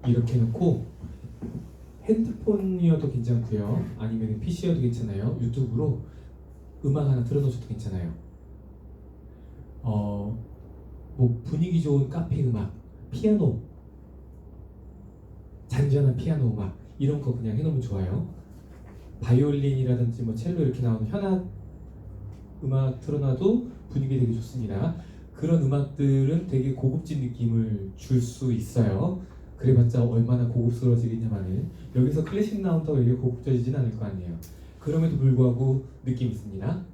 이렇게 놓고 핸드폰이어도 괜찮고요. 아니면 PC여도 괜찮아요. 유튜브로 음악 하나 틀어놓으셔도 괜찮아요. 뭐 분위기 좋은 카페 음악, 피아노, 잔잔한 피아노 음악 이런 거 그냥 해놓으면 좋아요. 바이올린이라든지 뭐 첼로 이렇게 나오는 현악 음악 틀어놔도 분위기 되게 좋습니다. 그런 음악들은 되게 고급진 느낌을 줄 수 있어요. 그래봤자 얼마나 고급스러워지겠냐마는 여기서 클래식 나온다고 이게 고급져지진 않을 거 아니에요. 그럼에도 불구하고 느낌 있습니다.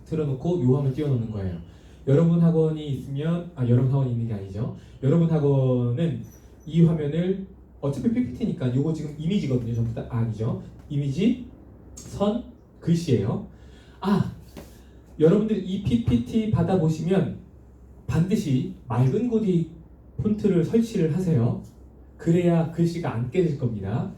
틀어놓고 요 화면 띄워놓는 거예요. 여러분 학원이 있으면 여러분 학원이 있는 게 아니죠. 여러분 학원은 이 화면을 어차피 PPT니까 요거 지금 이미지거든요. 전부 다 아니죠. 이미지, 선, 글씨예요. 여러분들 이 PPT 받아보시면 반드시 맑은 고딕 폰트를 설치를 하세요. 그래야 글씨가 안 깨질 겁니다.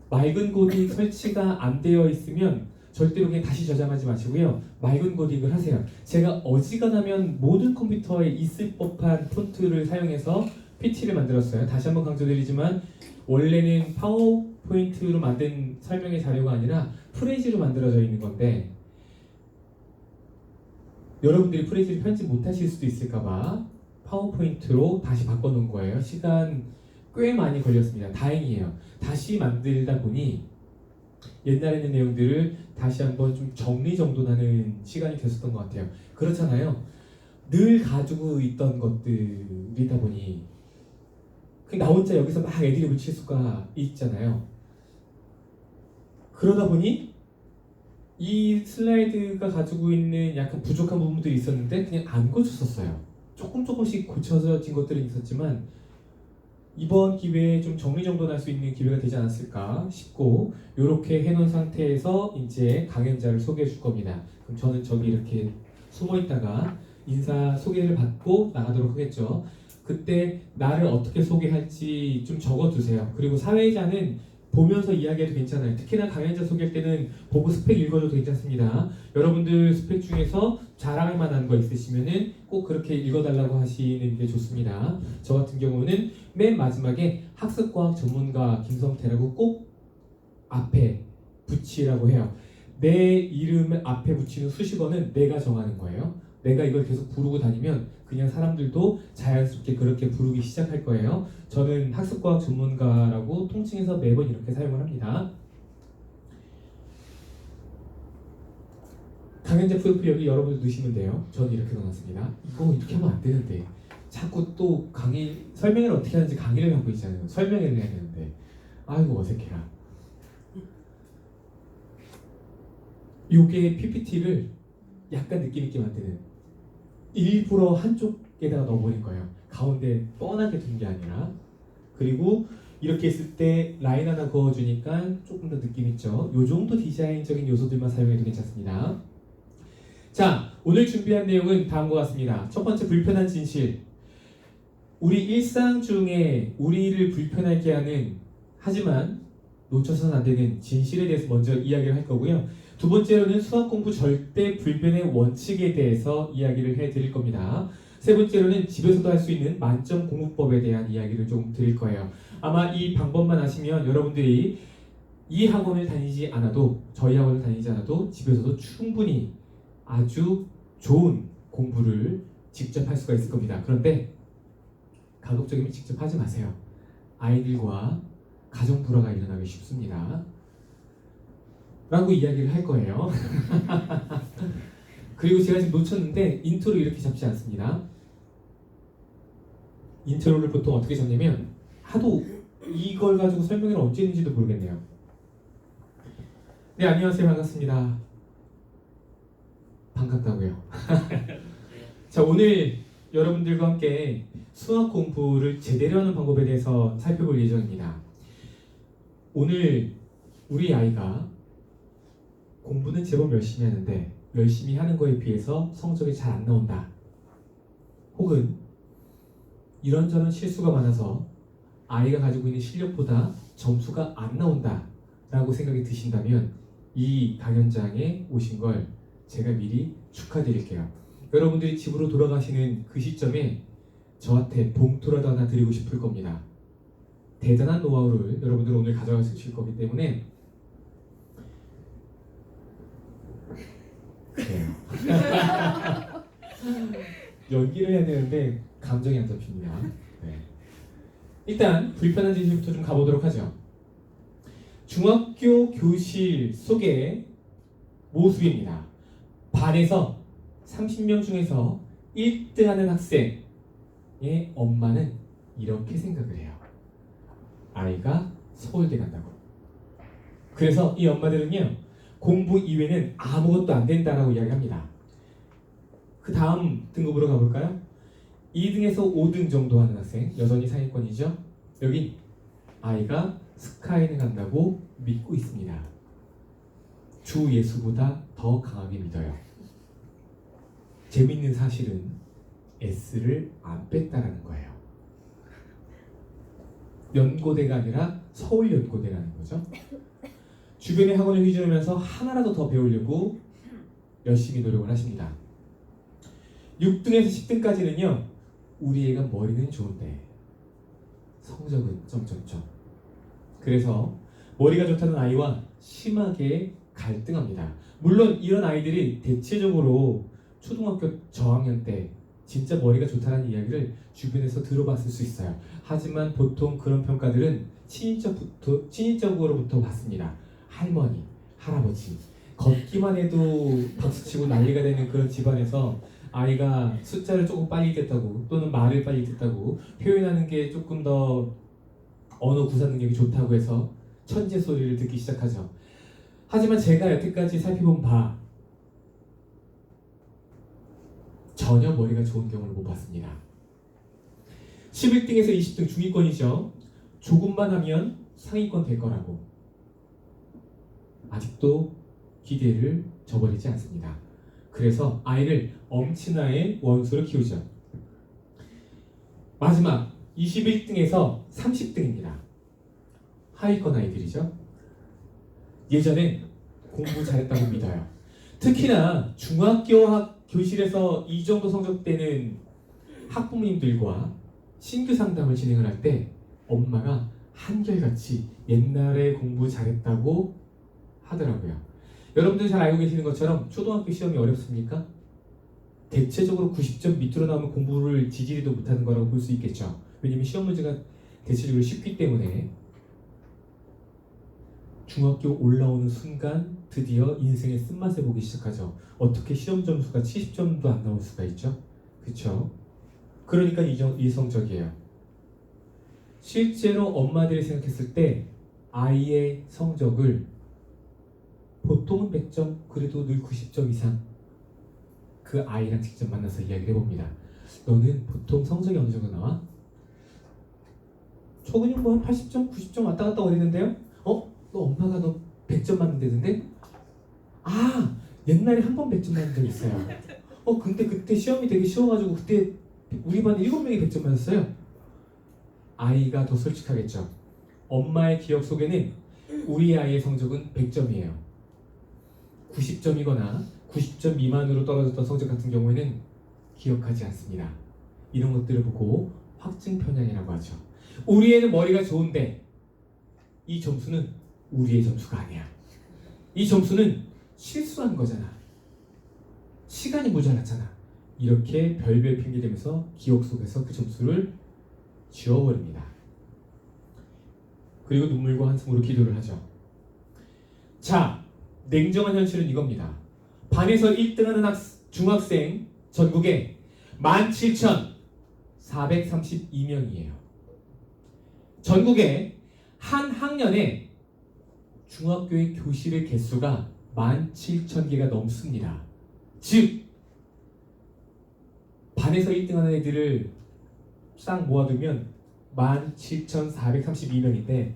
맑은 고딕 설치가 안 되어 있으면 절대로 그냥 다시 저장하지 마시고요. 맑은 고딕을 하세요. 제가 어지간하면 모든 컴퓨터에 있을 법한 폰트를 사용해서 PPT를 만들었어요. 다시 한번 강조드리지만 원래는 파워포인트로 만든 설명의 자료가 아니라 프레이즈로 만들어져 있는 건데 여러분들이 프레이즈를 편집 못하실 수도 있을까봐 파워포인트로 다시 바꿔놓은 거예요. 시간 꽤 많이 걸렸습니다. 다행이에요. 다시 만들다 보니 옛날에 있는 내용들을 다시 한번 좀 정리정돈하는 시간이 됐었던 것 같아요. 그렇잖아요. 늘 가지고 있던 것들이다 보니 나 혼자 여기서 막 애드립을 칠 수가 있잖아요. 그러다 보니 이 슬라이드가 가지고 있는 약간 부족한 부분들이 있었는데 그냥 안 고쳤었어요. 조금씩 고쳐진 것들은 있었지만 이번 기회에 좀 정리정돈할 수 있는 기회가 되지 않았을까 싶고 이렇게 해놓은 상태에서 이제 강연자를 소개해 줄 겁니다. 그럼 저는 저기 이렇게 숨어 있다가 인사 소개를 받고 나가도록 하겠죠. 그때 나를 어떻게 소개할지 좀 적어두세요. 그리고 사회자는 보면서 이야기해도 괜찮아요. 특히나 강연자 소개할 때는 보고 스펙 읽어줘도 괜찮습니다. 여러분들 스펙 중에서 자랑할 만한 거 있으시면은 꼭 그렇게 읽어달라고 하시는 게 좋습니다. 저 같은 경우는 맨 마지막에 학습과학 전문가 김성태라고 꼭 앞에 붙이라고 해요. 내 이름을 앞에 붙이는 수식어는 내가 정하는 거예요. 내가 이걸 계속 부르고 다니면 그냥 사람들도 자연스럽게 그렇게 부르기 시작할 거예요. 저는 학습과학 전문가라고 통칭해서 매번 이렇게 사용을 합니다. 강연자 프로필 여기 여러분들 넣으시면 돼요. 저는 이렇게 넣어놨습니다. 이거 이렇게 하면 안 되는데 자꾸 또 강의 설명을 어떻게 하는지 강의를 하고 있잖아요. 설명을 해야 되는데 아이고 어색해라. 요게 PPT를 약간 느낌 있게 만드는 일부러 한쪽에다가 넣어버린 거예요. 가운데 뻔하게 둔 게 아니라. 그리고 이렇게 했을 때 라인 하나 그어주니까 조금 더 느낌 있죠. 요 정도 디자인적인 요소들만 사용해도 괜찮습니다. 자, 오늘 준비한 내용은 다음과 같습니다. 첫 번째, 불편한 진실. 우리 일상 중에 우리를 불편하게 하는 하지만 놓쳐서는 안 되는 진실에 대해서 먼저 이야기를 할 거고요. 두 번째로는 수학 공부 절대 불변의 원칙에 대해서 이야기를 해드릴 겁니다. 세 번째로는 집에서도 할 수 있는 만점 공부법에 대한 이야기를 좀 드릴 거예요. 아마 이 방법만 아시면 여러분들이 이 학원을 다니지 않아도 저희 학원을 다니지 않아도 집에서도 충분히 아주 좋은 공부를 직접 할 수가 있을 겁니다. 그런데 가급적이면 직접 하지 마세요. 아이들과 가정 불화가 일어나기 쉽습니다. 라고 이야기를 할 거예요. 그리고 제가 지금 놓쳤는데 인트로 이렇게 잡지 않습니다. 인트로를 보통 어떻게 잡냐면 하도 이걸 가지고 설명을 언제 했는지도 모르겠네요. 네, 안녕하세요. 반갑습니다. 반갑다고요. 자, 오늘 여러분들과 함께 수학 공부를 제대로 하는 방법에 대해서 살펴볼 예정입니다. 오늘 우리 아이가 공부는 제법 열심히 하는데 열심히 하는 거에 비해서 성적이 잘 안 나온다. 혹은 이런저런 실수가 많아서 아이가 가지고 있는 실력보다 점수가 안 나온다 라고 생각이 드신다면 이 강연장에 오신 걸 제가 미리 축하드릴게요. 여러분들이 집으로 돌아가시는 그 시점에 저한테 봉투라도 하나 드리고 싶을 겁니다. 대단한 노하우를 여러분들 오늘 가져가실 거기 때문에 그래요. 연기를 해야 되는데 감정이 안 잡힙니다. 네. 일단 불편한 진실부터 좀 가보도록 하죠. 중학교 교실 속의 모습입니다. 반에서 30명 중에서 1등하는 학생의 엄마는 이렇게 생각을 해요. 아이가 서울대 간다고. 그래서 이 엄마들은요, 공부 이외에는 아무것도 안 된다라고 이야기합니다. 그 다음 등급으로 가볼까요? 2등에서 5등 정도 하는 학생, 여전히 상위권이죠. 여기 아이가 스카이를 간다고 믿고 있습니다. 주 예수보다 더 강하게 믿어요. 재밌는 사실은 S를 안 뺐다라는 거예요. 연고대가 아니라 서울연고대라는 거죠. 주변의 학원을 휘두르면서 하나라도 더 배우려고 열심히 노력을 하십니다. 6등에서 10등까지는요, 우리 애가 머리는 좋은데 성적은 점점점. 그래서 머리가 좋다는 아이와 심하게 갈등합니다. 물론 이런 아이들이 대체적으로 초등학교 저학년 때 진짜 머리가 좋다는 이야기를 주변에서 들어봤을 수 있어요. 하지만 보통 그런 평가들은 친인척으로부터 받습니다. 할머니, 할아버지, 걷기만 해도 박수치고 난리가 되는 그런 집안에서 아이가 숫자를 조금 빨리 읽겠다고 또는 말을 빨리 듣다고 표현하는 게 조금 더 언어 구사 능력이 좋다고 해서 천재 소리를 듣기 시작하죠. 하지만 제가 여태까지 살펴본 바 전혀 머리가 좋은 경우를 못 봤습니다. 11등에서 20등 중위권이죠. 조금만 하면 상위권 될 거라고 아직도 기대를 저버리지 않습니다. 그래서 아이를 엄친아의 원수로 키우죠. 마지막 21등에서 30등입니다. 하위권 아이들이죠. 예전에 공부 잘했다고 믿어요. 특히나 중학교 교실에서 이 정도 성적대는 학부모님들과 신규 상담을 진행을 할 때 엄마가 한결같이 옛날에 공부 잘했다고 하더라고요. 여러분들 잘 알고 계시는 것처럼 초등학교 시험이 어렵습니까? 대체적으로 90점 밑으로 나오면 공부를 지지리도 못하는 거라고 볼 수 있겠죠. 왜냐면 시험 문제가 대체적으로 쉽기 때문에. 중학교 올라오는 순간 드디어 인생의 쓴맛을 보기 시작하죠. 어떻게 시험 점수가 70점도 안 나올 수가 있죠? 그렇죠? 그러니까 이 성적이에요. 실제로 엄마들이 생각했을 때 아이의 성적을 보통은 100점, 그래도 늘 90점 이상 그 아이랑 직접 만나서 이야기를 해봅니다. 너는 보통 성적이 어느 정도 나와? 초근육 뭐 한 80점, 90점 왔다 갔다 거리는데요? 너 엄마가 너 100점 맞는다던데? 아, 옛날에 한 번 100점 맞은 적 있어요. 근데 그때 시험이 되게 쉬워가지고 그때 우리 반에 7명이 100점 맞았어요. 아이가 더 솔직하겠죠. 엄마의 기억 속에는 우리 아이의 성적은 100점이에요. 90점이거나 90점 미만으로 떨어졌던 성적 같은 경우에는 기억하지 않습니다. 이런 것들을 보고 확증 편향이라고 하죠. 우리 애는 머리가 좋은데 이 점수는 우리의 점수가 아니야. 이 점수는 실수한 거잖아. 시간이 모자랐잖아. 이렇게 별별 핑계대면서 기억 속에서 그 점수를 지워버립니다. 그리고 눈물과 한숨으로 기도를 하죠. 자, 냉정한 현실은 이겁니다. 반에서 1등하는 중학생 전국에 17,432명이에요. 전국에 한 학년에 중학교의 교실의 개수가 17,000개가 넘습니다. 즉 반에서 1등하는 애들을 싹 모아두면 17,432명인데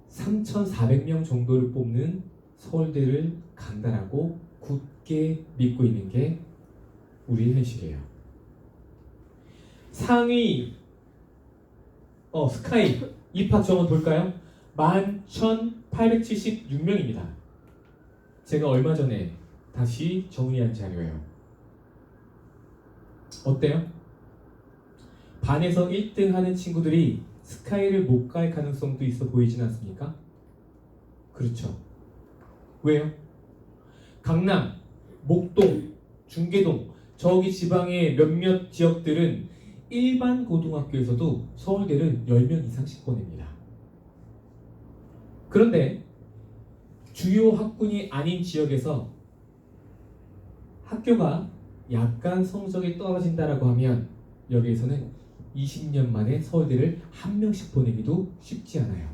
3,400명 정도를 뽑는 서울대를 간다라고 굳게 믿고 있는 게 우리의 현실이에요. 상위 스카이 입학 정원 볼까요? 11,876명입니다. 제가 얼마 전에 다시 정리한 자료예요. 어때요? 반에서 1등 하는 친구들이 스카이를 못 갈 가능성도 있어 보이진 않습니까? 그렇죠. 왜요? 강남, 목동, 중계동, 저기 지방의 몇몇 지역들은 일반 고등학교에서도 서울대를 10명 이상씩 보냅니다. 그런데 주요 학군이 아닌 지역에서 학교가 약간 성적이 떨어진다라고 하면 여기에서는 20년 만에 서울대를 한 명씩 보내기도 쉽지 않아요.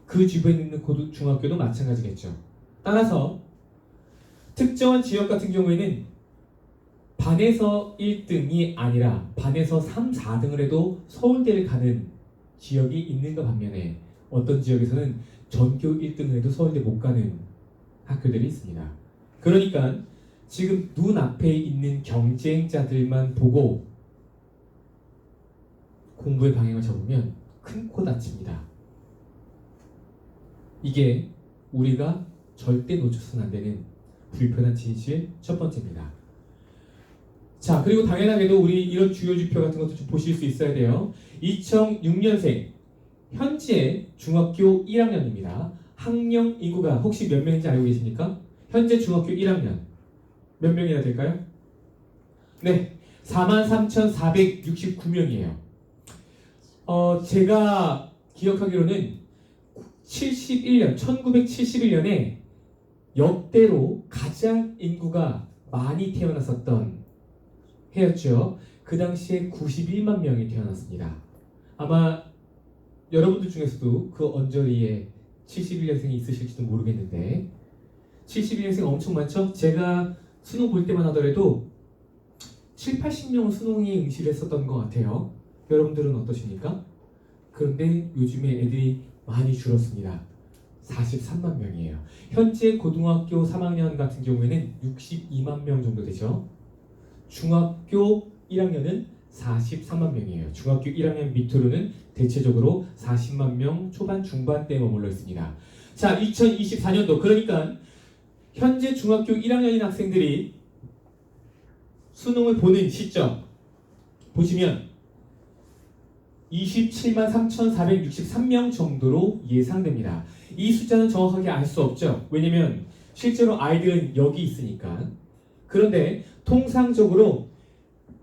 그 주변에 있는 중학교도 마찬가지겠죠. 따라서 특정한 지역 같은 경우에는 반에서 1등이 아니라 반에서 3, 4등을 해도 서울대를 가는 지역이 있는가 반면에 어떤 지역에서는 전교 1등을 해도 서울대 못 가는 학교들이 있습니다. 그러니까 지금 눈앞에 있는 경쟁자들만 보고 공부의 방향을 잡으면 큰 코 다칩니다. 이게 우리가 절대 놓쳐서는 안 되는 불편한 진실 첫 번째입니다. 자, 그리고 당연하게도 우리 이런 주요 지표 같은 것도 좀 보실 수 있어야 돼요. 2006년생 현재 중학교 1학년입니다. 학령 인구가 혹시 몇 명인지 알고 계십니까? 현재 중학교 1학년 몇 명이나 될까요? 네, 43,469명이에요. 제가 기억하기로는 1971년에 역대로 가장 인구가 많이 태어났었던 해였죠. 그 당시에 91만 명이 태어났습니다. 아마 여러분들 중에서도 그 언저리에 71년생이 있으실지도 모르겠는데 71년생 엄청 많죠? 제가 수능 볼 때만 하더라도 7, 80명은 수능에 응시를 했었던 것 같아요. 여러분들은 어떠십니까? 그런데 요즘에 애들이 많이 줄었습니다. 43만 명이에요. 현재 고등학교 3학년 같은 경우에는 62만 명 정도 되죠. 중학교 1학년은 43만 명이에요. 중학교 1학년 밑으로는 대체적으로 40만 명 초반 중반대에 머물러 있습니다. 자, 2024년도 그러니까 현재 중학교 1학년인 학생들이 수능을 보는 시점 보시면 27만 3,463명 정도로 예상됩니다. 이 숫자는 정확하게 알 수 없죠. 왜냐면 실제로 아이들은 여기 있으니까. 그런데 통상적으로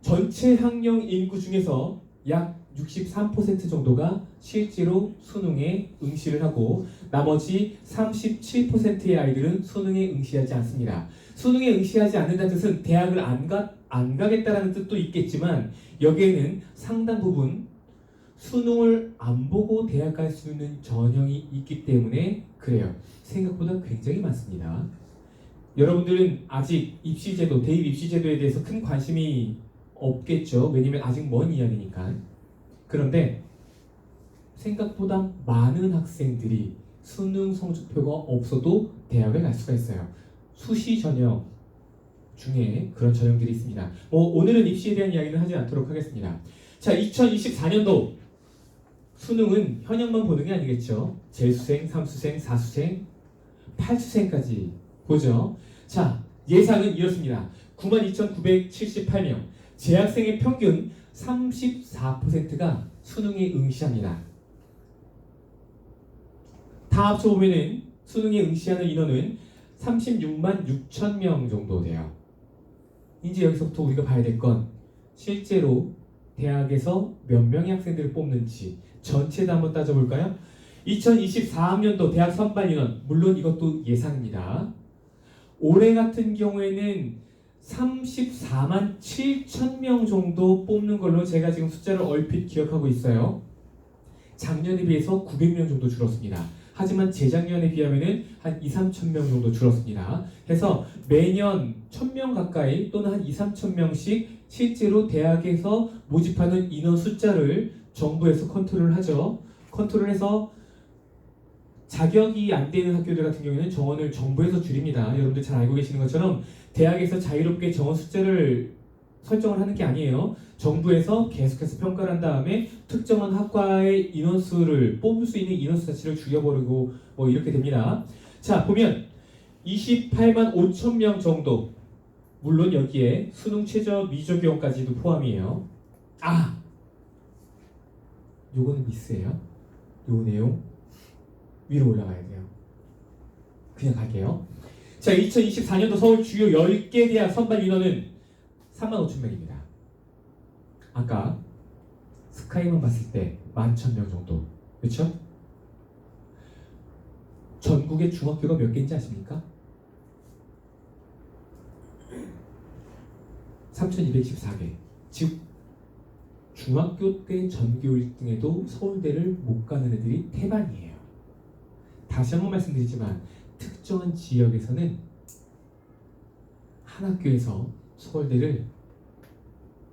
전체 학령 인구 중에서 약 63% 정도가 실제로 수능에 응시를 하고 나머지 37%의 아이들은 수능에 응시하지 않습니다. 수능에 응시하지 않는다는 뜻은 대학을 안 가겠다라는 뜻도 있겠지만 여기에는 상당 부분 수능을 안 보고 대학 갈 수 있는 전형이 있기 때문에 그래요. 생각보다 굉장히 많습니다. 여러분들은 아직 입시제도, 대입 입시제도에 대해서 큰 관심이 없겠죠. 왜냐면 아직 먼 이야기니까. 그런데 생각보다 많은 학생들이 수능 성적표가 없어도 대학을 갈 수가 있어요. 수시 전형 중에 그런 전형들이 있습니다. 오늘은 입시에 대한 이야기는 하지 않도록 하겠습니다. 자, 2024년도 수능은 현역만 보는 게 아니겠죠. 재수생, 삼수생, 사수생, 팔수생까지 보죠. 자, 예상은 이렇습니다. 92,978명. 재학생의 평균 34%가 수능에 응시합니다. 다 합쳐보면은 수능에 응시하는 인원은 36만 6천 명 정도 돼요. 이제 여기서부터 우리가 봐야 될 건 실제로 대학에서 몇 명의 학생들을 뽑는지 전체도 한번 따져볼까요? 2024학년도 대학 선발 인원, 물론 이것도 예상입니다. 올해 같은 경우에는 34만 7천 명 정도 뽑는 걸로 제가 지금 숫자를 얼핏 기억하고 있어요. 작년에 비해서 900명 정도 줄었습니다. 하지만 재작년에 비하면 한 2, 3천 명 정도 줄었습니다. 해서 매년 1,000명 가까이 또는 한 2, 3천 명씩 실제로 대학에서 모집하는 인원 숫자를 정부에서 컨트롤을 하죠. 컨트롤해서 자격이 안 되는 학교들 같은 경우에는 정원을 정부에서 줄입니다. 여러분들 잘 알고 계시는 것처럼 대학에서 자유롭게 정원 숫자를 설정을 하는 게 아니에요. 정부에서 계속해서 평가를 한 다음에 특정한 학과의 인원수를 뽑을 수 있는 인원수 자체를 줄여버리고 이렇게 됩니다. 자, 보면 28만 5천 명 정도, 물론 여기에 수능 최저 미적용까지도 포함이에요. 요거는 미스예요. 요 내용 위로 올라가야 돼요. 그냥 갈게요. 자, 2024년도 서울 주요 10개 대학 선발 인원은 35,000명입니다. 아까 스카이만 봤을 때 11,000명 정도. 그렇죠? 전국의 중학교가 몇 개인지 아십니까? 3,214개. 즉 중학교 때 전교 1등에도 서울대를 못 가는 애들이 태반이에요. 다시 한번 말씀드리지만 특정한 지역에서는 한 학교에서 서울대를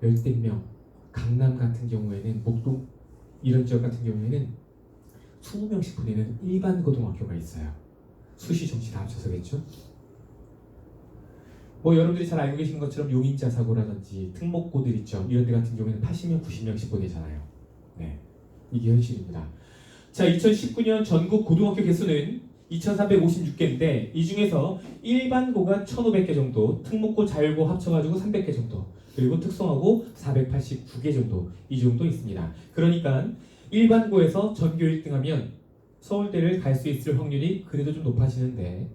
열댓 명, 강남 같은 경우에는 목동 이런 지역 같은 경우에는 20명씩 보내는 일반 고등학교가 있어요. 수시 정시 다 합쳐서겠죠. 뭐 여러분들이 잘 알고 계시는 것처럼 용인자사고라든지 특목고들 있죠. 이런 데 같은 경우에는 80명, 90명씩 보내잖아요. 네, 이게 현실입니다. 자, 2019년 전국 고등학교 개수는 2,356개인데 이 중에서 일반고가 1,500개 정도, 특목고, 자율고 합쳐가지고 300개 정도, 그리고 특성화고 489개 정도, 이 정도 있습니다. 그러니까 일반고에서 전교 1등하면 서울대를 갈 수 있을 확률이 그래도 좀 높아지는데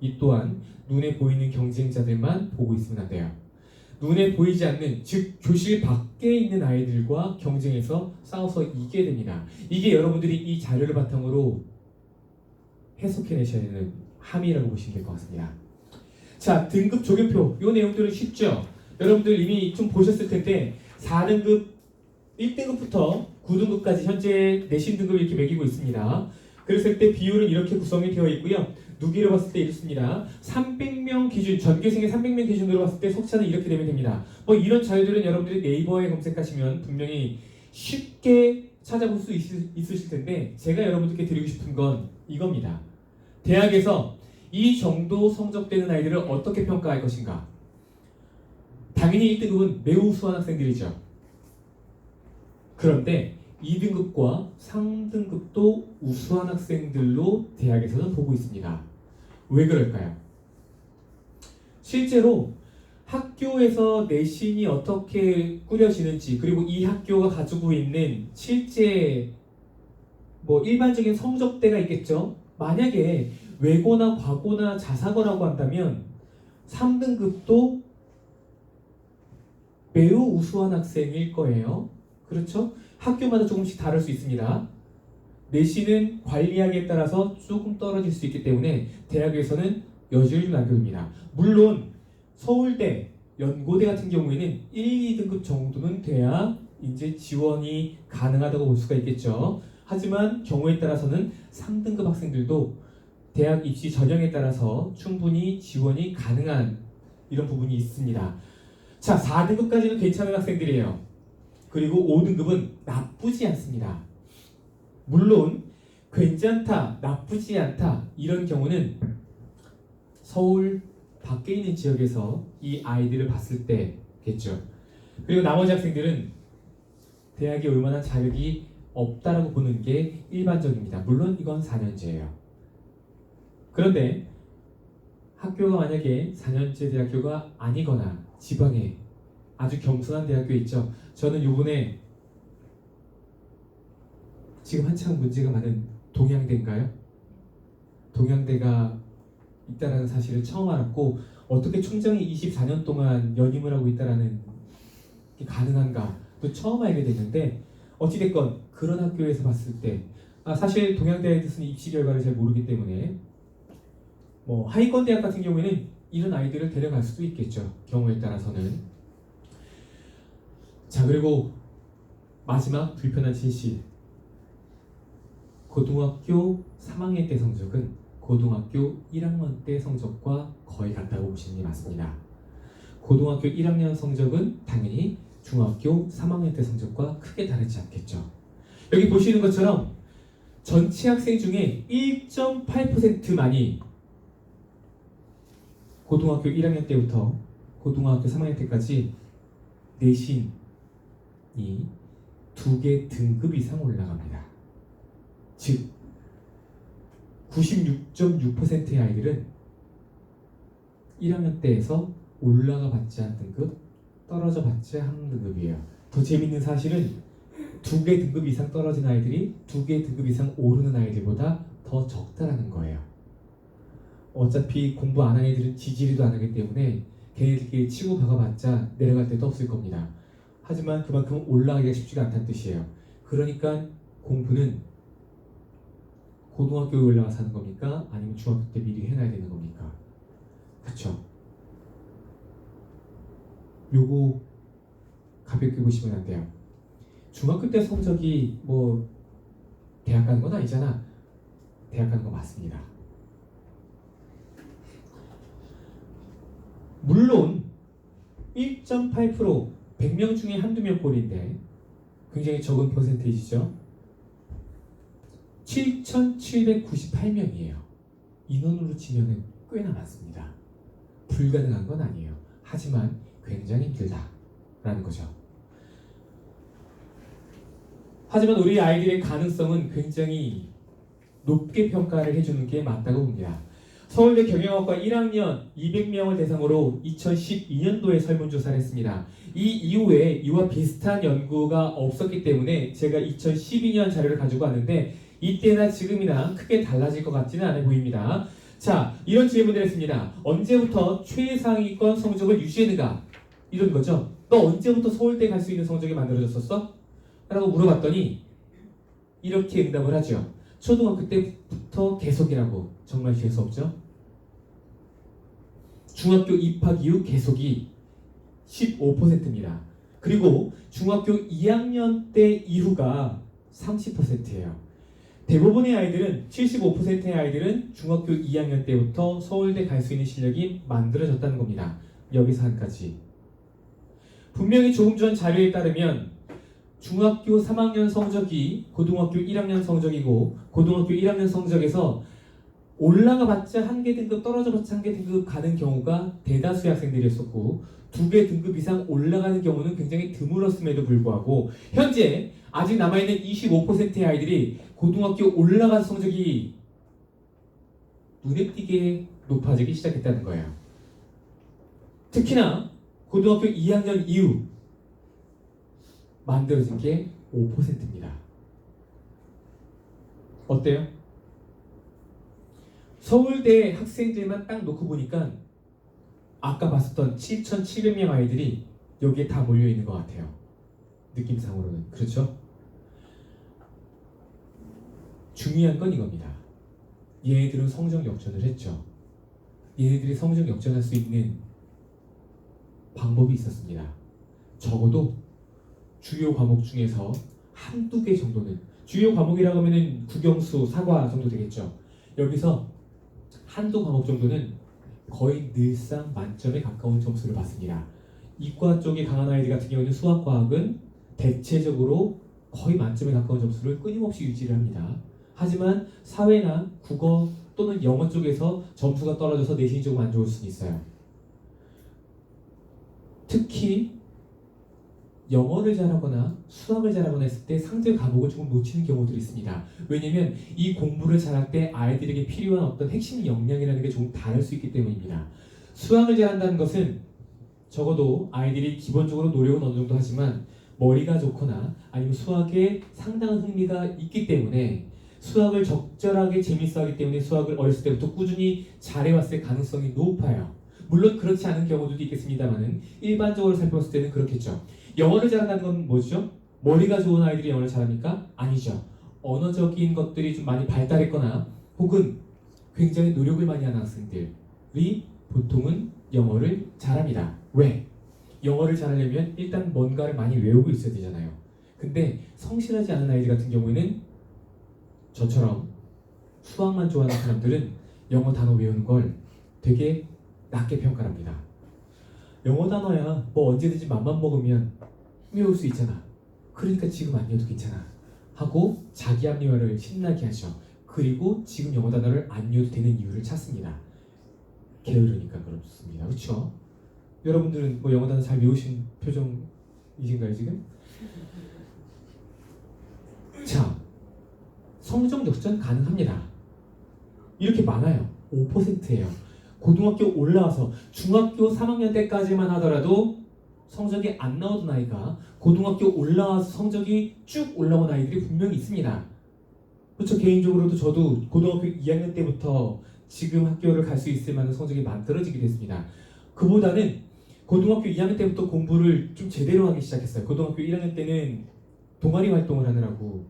이 또한 눈에 보이는 경쟁자들만 보고 있으면 안 돼요. 눈에 보이지 않는, 즉 교실 밖에 있는 아이들과 경쟁해서 싸워서 이기게 됩니다. 이게 여러분들이 이 자료를 바탕으로 해석해내셔야 되는 함의라고 보시면 될 것 같습니다. 자, 등급 조교표, 이 내용들은 쉽죠? 여러분들 이미 좀 보셨을 텐데 4등급 1등급부터 9등급까지 현재 내신 등급을 이렇게 매기고 있습니다. 그랬을 때 비율은 이렇게 구성이 되어 있고요. 누기로 봤을 때 이렇습니다. 300명 기준, 전교생의 300명 기준으로 봤을 때 석차는 이렇게 되면 됩니다. 뭐 이런 자료들은 여러분들이 네이버에 검색하시면 분명히 쉽게 찾아볼 수 있으실 텐데 제가 여러분들께 드리고 싶은 건 이겁니다. 대학에서 이 정도 성적되는 아이들을 어떻게 평가할 것인가? 당연히 1등급은 매우 우수한 학생들이죠. 그런데 2등급과 3등급도 우수한 학생들로 대학에서는 보고 있습니다. 왜 그럴까요? 실제로 학교에서 내신이 어떻게 꾸려지는지, 그리고 이 학교가 가지고 있는 실제 뭐 일반적인 성적대가 있겠죠. 만약에 외고나 과고나 자사고라고 한다면 3등급도 매우 우수한 학생일 거예요. 그렇죠? 학교마다 조금씩 다를 수 있습니다. 내신은 관리하기에 따라서 조금 떨어질 수 있기 때문에 대학에서는 여지를 좀 남겨둡니다. 물론 서울대, 연고대 같은 경우에는 1, 2등급 정도는 돼야 이제 지원이 가능하다고 볼 수가 있겠죠. 하지만 경우에 따라서는 3등급 학생들도 대학 입시 전형에 따라서 충분히 지원이 가능한 이런 부분이 있습니다. 자, 4등급까지는 괜찮은 학생들이에요. 그리고 5등급은 나쁘지 않습니다. 물론 괜찮다, 나쁘지 않다 이런 경우는 서울 밖에 있는 지역에서 이 아이들을 봤을 때겠죠. 그리고 나머지 학생들은 대학에 올 만한 자격이 없다라고 보는 게 일반적입니다. 물론 이건 4년제예요. 그런데 학교가 만약에 4년제 대학교가 아니거나 지방에 아주 겸손한 대학교 있죠. 저는 요번에 지금 한창 문제가 많은 동양대인가요? 동양대가 있다라는 사실을 처음 알았고 어떻게 총장이 24년 동안 연임을 하고 있다라는 게 가능한가 또 처음 알게 됐는데 어찌됐건 그런 학교에서 봤을 때 사실 동양대에 대해서는 입시 결과를 잘 모르기 때문에 뭐 하위권 대학 같은 경우에는 이런 아이들을 데려갈 수도 있겠죠. 경우에 따라서는. 자, 그리고 마지막 불편한 진실. 고등학교 3학년 때 성적은 고등학교 1학년 때 성적과 거의 같다고 보시는 게 맞습니다. 고등학교 1학년 성적은 당연히 중학교 3학년 때 성적과 크게 다르지 않겠죠. 여기 보시는 것처럼 전체 학생 중에 1.8%만이 고등학교 1학년 때부터 고등학교 3학년 때까지 내신이 2개 등급 이상 올라갑니다. 즉 96.6%의 아이들은 1학년 때에서 올라가 봤자 한 등급, 떨어져 봤자 한 등급이에요. 더 재밌는 사실은 2개 등급 이상 떨어진 아이들이 2개 등급 이상 오르는 아이들보다 더 적다라는 거예요. 어차피 공부 안 하는 애들은 지지리도 안 하기 때문에 걔네들끼리 치고 박아봤자 내려갈 데도 없을 겁니다. 하지만 그만큼 올라가기가 쉽지가 않다는 뜻이에요. 그러니까 공부는 고등학교에 올라가서 하는 겁니까? 아니면 중학교 때 미리 해놔야 되는 겁니까? 그렇죠? 요거 가볍게 보시면 안 돼요. 중학교 때 성적이 뭐 대학 가는 건 아니잖아. 대학 가는 거 맞습니다. 물론 1.8% 100명 중에 한두 명 꼴인데 굉장히 적은 퍼센테이지죠. 7,798명이에요. 인원으로 치면은 꽤나 많습니다. 불가능한 건 아니에요. 하지만 굉장히 힘들다라는 거죠. 하지만 우리 아이들의 가능성은 굉장히 높게 평가를 해주는 게 맞다고 봅니다. 서울대 경영학과 1학년 200명을 대상으로 2012년도에 설문조사를 했습니다. 이 이후에 이와 비슷한 연구가 없었기 때문에 제가 2012년 자료를 가지고 왔는데 이때나 지금이나 크게 달라질 것 같지는 않아 보입니다. 자, 이런 질문을 했습니다. 언제부터 최상위권 성적을 유지했는가? 이런 거죠. 너 언제부터 서울대 갈 수 있는 성적이 만들어졌었어? 라고 물어봤더니 이렇게 응답을 하죠. 초등학교 때부터 계속이라고. 정말 재수 없죠? 중학교 입학 이후 계속이 15%입니다. 그리고 중학교 2학년 때 이후가 30%예요. 대부분의 아이들은 75%의 아이들은 중학교 2학년 때부터 서울대 갈 수 있는 실력이 만들어졌다는 겁니다. 여기서 한까지. 분명히 조금 전 자료에 따르면 중학교 3학년 성적이 고등학교 1학년 성적이고 고등학교 1학년 성적에서 올라가 봤자 한 개 등급 떨어져 봤자 한 개 등급 가는 경우가 대다수의 학생들이었었고 2개 등급 이상 올라가는 경우는 굉장히 드물었음에도 불구하고 현재 아직 남아있는 25%의 아이들이 고등학교 올라간 성적이 눈에 띄게 높아지기 시작했다는 거예요. 특히나 고등학교 2학년 이후 만들어진 게 5%입니다. 어때요? 서울대 학생들만 딱 놓고 보니까 아까 봤었던 7,700명 아이들이 여기에 다 몰려있는 것 같아요. 느낌상으로는. 그렇죠? 중요한 건 이겁니다. 얘네들은 성적 역전을 했죠. 얘네들이 성적 역전할 수 있는 방법이 있었습니다. 적어도 주요 과목 중에서 한두 개 정도는, 주요 과목이라고 하면 국영수, 사과 정도 되겠죠. 여기서 한두 과목 정도는 거의 늘상 만점에 가까운 점수를 받습니다. 이과 쪽에 강한 아이들 같은 경우는 수학과학은 대체적으로 거의 만점에 가까운 점수를 끊임없이 유지를 합니다. 하지만 사회나 국어 또는 영어 쪽에서 점수가 떨어져서 내신이 조금 안 좋을 수는 있어요. 특히 영어를 잘하거나 수학을 잘하거나 했을 때 상대 과목을 조금 놓치는 경우들이 있습니다. 왜냐면 이 공부를 잘할 때 아이들에게 필요한 어떤 핵심 역량이라는 게 조금 다를 수 있기 때문입니다. 수학을 잘한다는 것은 적어도 아이들이 기본적으로 노력은 어느 정도 하지만 머리가 좋거나 아니면 수학에 상당한 흥미가 있기 때문에 수학을 적절하게 재밌어 하기 때문에 수학을 어렸을 때부터 꾸준히 잘해왔을 가능성이 높아요. 물론 그렇지 않은 경우도 있겠습니다만은 일반적으로 살펴봤을 때는 그렇겠죠. 영어를 잘한다는 건 뭐죠? 머리가 좋은 아이들이 영어를 잘합니까? 아니죠. 언어적인 것들이 좀 많이 발달했거나 혹은 굉장히 노력을 많이 하는 학생들이 보통은 영어를 잘합니다. 왜? 영어를 잘하려면 일단 뭔가를 많이 외우고 있어야 되잖아요. 근데 성실하지 않은 아이들 같은 경우에는 저처럼 수학만 좋아하는 사람들은 영어 단어 외우는 걸 되게 낮게 평가합니다. 영어 단어야 뭐 언제든지 맘만 먹으면 외울 수 있잖아. 그러니까 지금 안 외워도 괜찮아 하고 자기 합리화를 신나게 하죠. 그리고 지금 영어 단어를 안 외워도 되는 이유를 찾습니다. 게으르니까 그렇습니다. 그렇죠? 여러분들은 뭐 영어 단어 잘 외우신 표정이신가요 지금? 자, 성적 역전 가능합니다. 이렇게 많아요. 5%예요. 고등학교 올라와서 중학교 3학년 때까지만 하더라도 성적이 안 나오던 아이가 고등학교 올라와서 성적이 쭉 올라온 아이들이 분명히 있습니다. 그렇죠. 개인적으로도 저도 고등학교 2학년 때부터 지금 학교를 갈 수 있을 만한 성적이 많떨어지게 됐습니다. 그보다는 고등학교 2학년 때부터 공부를 좀 제대로 하기 시작했어요. 고등학교 1학년 때는 동아리 활동을 하느라고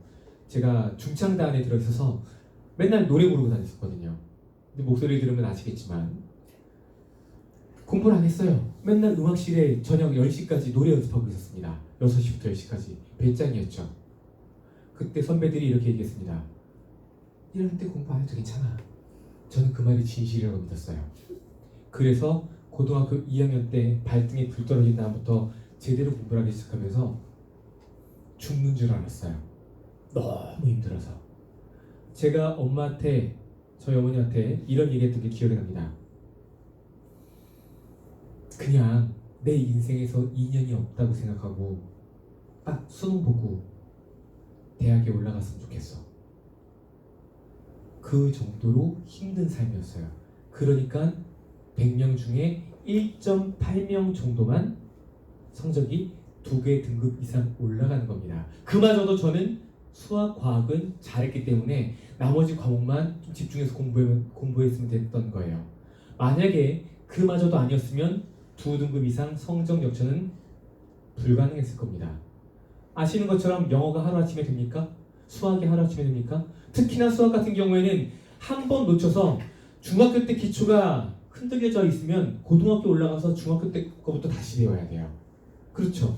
제가 중창단에 들어있어서 맨날 노래 부르고 다녔었거든요. 근데 목소리 들으면 아시겠지만 공부를 안 했어요. 맨날 음악실에 저녁 10시까지 노래 연습하고 있었습니다. 6시부터 10시까지 배짱이었죠. 그때 선배들이 이렇게 얘기했습니다. 1학년 때 공부 안 해도 괜찮아. 저는 그 말이 진실이라고 믿었어요. 그래서 고등학교 2학년 때 발등에 불 떨어진 다음부터 제대로 공부를 하기 시작하면서 죽는 줄 알았어요. 너무 힘들어서. 제가 엄마한테, 저희 어머니한테 이런 얘기했던 게 기억이 납니다. 그냥 내 인생에서 인연이 없다고 생각하고 딱 수능 보고 대학에 올라갔으면 좋겠어. 그 정도로 힘든 삶이었어요. 그러니까 100명 중에 1.8명 정도만 성적이 2개 등급 이상 올라가는 겁니다. 그마저도 저는 수학, 과학은 잘했기 때문에 나머지 과목만 좀 집중해서 공부했으면 됐던 거예요. 만약에 그마저도 아니었으면 2등급 이상 성적 역전은 불가능했을 겁니다. 아시는 것처럼 영어가 하루아침에 됩니까? 수학이 하루아침에 됩니까? 특히나 수학 같은 경우에는 한 번 놓쳐서 중학교 때 기초가 흔들려져 있으면 고등학교 올라가서 중학교 때 거부터 다시 배워야 돼요. 그렇죠?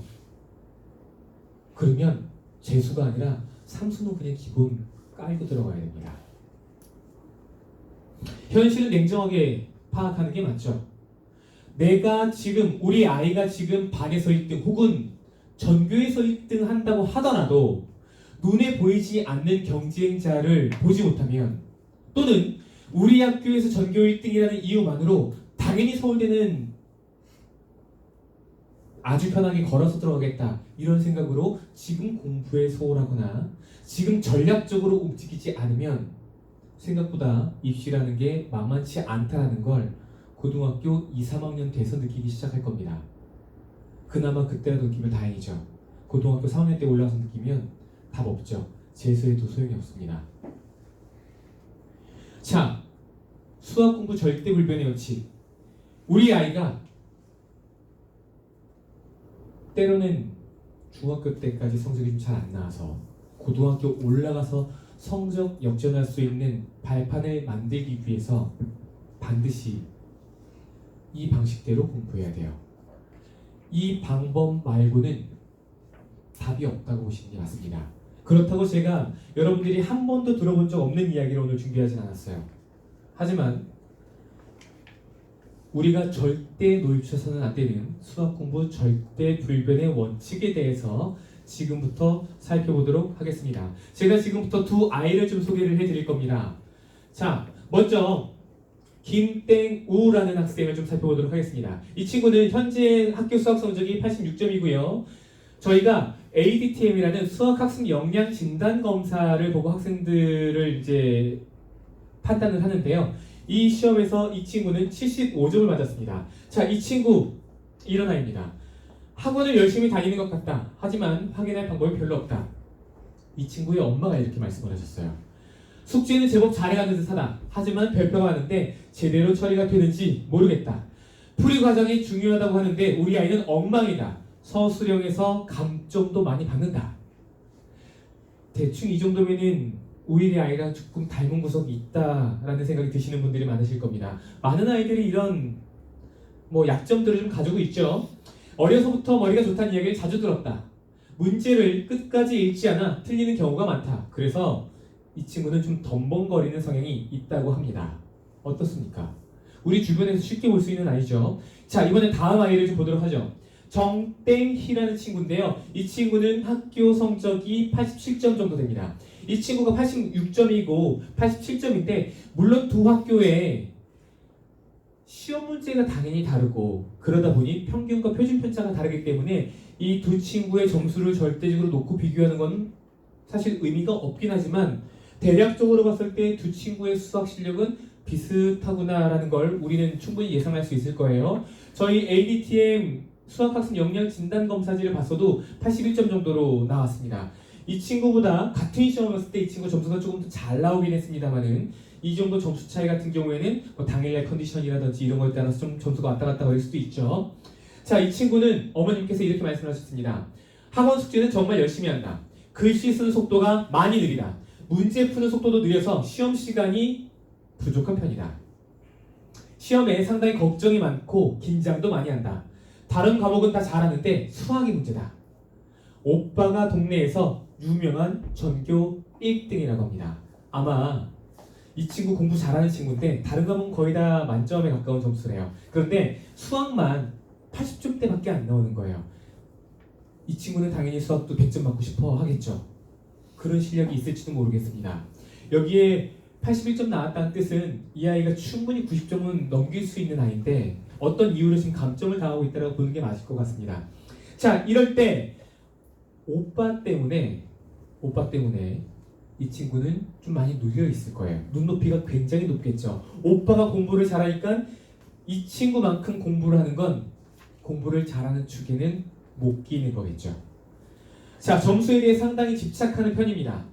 그러면 재수가 아니라 삼수는 그냥 기본 깔고 들어가야 됩니다. 현실은 냉정하게 파악하는 게 맞죠. 내가 지금 우리 아이가 지금 반에서 1등 혹은 전교에서 1등 한다고 하더라도 눈에 보이지 않는 경쟁자를 보지 못하면 또는 우리 학교에서 전교 1등이라는 이유만으로 당연히 서울대는 아주 편하게 걸어서 들어가겠다 이런 생각으로 지금 공부에 소홀하거나 지금 전략적으로 움직이지 않으면 생각보다 입시라는 게 만만치 않다는 걸 고등학교 2, 3학년 돼서 느끼기 시작할 겁니다. 그나마 그때라도 느끼면 다행이죠. 고등학교 3학년 때 올라와서 느끼면 답 없죠. 재수해도 소용이 없습니다. 자, 수학 공부 절대 불변의 원칙. 우리 아이가 때로는 중학교 때까지 성적이 좀 잘 안 나와서 고등학교 올라가서 성적 역전할 수 있는 발판을 만들기 위해서 반드시 이 방식대로 공부해야 돼요. 이 방법 말고는 답이 없다고 보시는 게 맞습니다. 그렇다고 제가 여러분들이 한 번도 들어본 적 없는 이야기를 오늘 준비하진 않았어요. 하지만 우리가 절대 놓쳐서는 안 되는 수학 공부 절대 불변의 원칙에 대해서 지금부터 살펴보도록 하겠습니다. 제가 지금부터 두 아이를 좀 소개를 해드릴 겁니다. 자, 먼저 김땡우라는 학생을 좀 살펴보도록 하겠습니다. 이 친구는 현재 학교 수학 성적이 86점이고요. 저희가 ADTM이라는 수학 학습 역량 진단 검사를 보고 학생들을 이제 판단을 하는데요. 이 시험에서 이 친구는 75점을 맞았습니다. 자, 이 친구 이런 아이입니다. 학원을 열심히 다니는 것 같다. 하지만 확인할 방법이 별로 없다. 이 친구의 엄마가 이렇게 말씀을 하셨어요. 숙제는 제법 잘해가는 듯하다. 하지만 별표가 하는데 제대로 처리가 되는지 모르겠다. 풀이 과정이 중요하다고 하는데 우리 아이는 엉망이다. 서술형에서 감점도 많이 받는다. 대충 이 정도면은 오히려 아이랑 조금 닮은 구석이 있다라는 생각이 드시는 분들이 많으실 겁니다. 많은 아이들이 이런 약점들을 좀 가지고 있죠. 어려서부터 머리가 좋다는 이야기를 자주 들었다. 문제를 끝까지 읽지 않아 틀리는 경우가 많다. 그래서 이 친구는 좀 덤벙거리는 성향이 있다고 합니다. 어떻습니까? 우리 주변에서 쉽게 볼 수 있는 아이죠. 자, 이번엔 다음 아이를 좀 보도록 하죠. 정땡희라는 친구인데요. 이 친구는 학교 성적이 87점 정도 됩니다. 이 친구가 86점이고 87점인데 물론 두 학교에 시험 문제가 당연히 다르고 그러다 보니 평균과 표준 편차가 다르기 때문에 이 두 친구의 점수를 절대적으로 놓고 비교하는 건 사실 의미가 없긴 하지만 대략적으로 봤을 때 두 친구의 수학 실력은 비슷하구나라는 걸 우리는 충분히 예상할 수 있을 거예요. 저희 ADTM 수학학습 역량 진단 검사지를 봤어도 81점 정도로 나왔습니다. 이 친구보다 같은 시험을 봤을 때 이 친구 점수가 조금 더 잘 나오긴 했습니다만은 이 정도 점수 차이 같은 경우에는 뭐 당일날 컨디션이라든지 이런 거에 따라서 좀 점수가 왔다 갔다 할 수도 있죠. 자, 이 친구는 어머님께서 이렇게 말씀하셨습니다. 학원 숙제는 정말 열심히 한다. 글씨 쓰는 속도가 많이 느리다. 문제 푸는 속도도 느려서 시험 시간이 부족한 편이다. 시험에 상당히 걱정이 많고 긴장도 많이 한다. 다른 과목은 다 잘하는데 수학이 문제다. 오빠가 동네에서 유명한 전교 1등이라고 합니다. 아마 이 친구 공부 잘하는 친구인데 다른 과목은 거의 다 만점에 가까운 점수래요. 그런데 수학만 80점대밖에 안 나오는 거예요. 이 친구는 당연히 수학도 100점 받고 싶어 하겠죠. 그런 실력이 있을지도 모르겠습니다. 여기에 81점 나왔다는 뜻은 이 아이가 충분히 90점은 넘길 수 있는 아이인데 어떤 이유로 지금 감점을 당하고 있다고 보는 게 맞을 것 같습니다. 자, 이럴 때 오빠 때문에 이 친구는 좀 많이 눌려 있을 거예요. 눈높이가 굉장히 높겠죠. 오빠가 공부를 잘하니까 이 친구만큼 공부를 하는 건 공부를 잘하는 축에는 못 끼는 거겠죠. 자, 점수에 대해 상당히 집착하는 편입니다.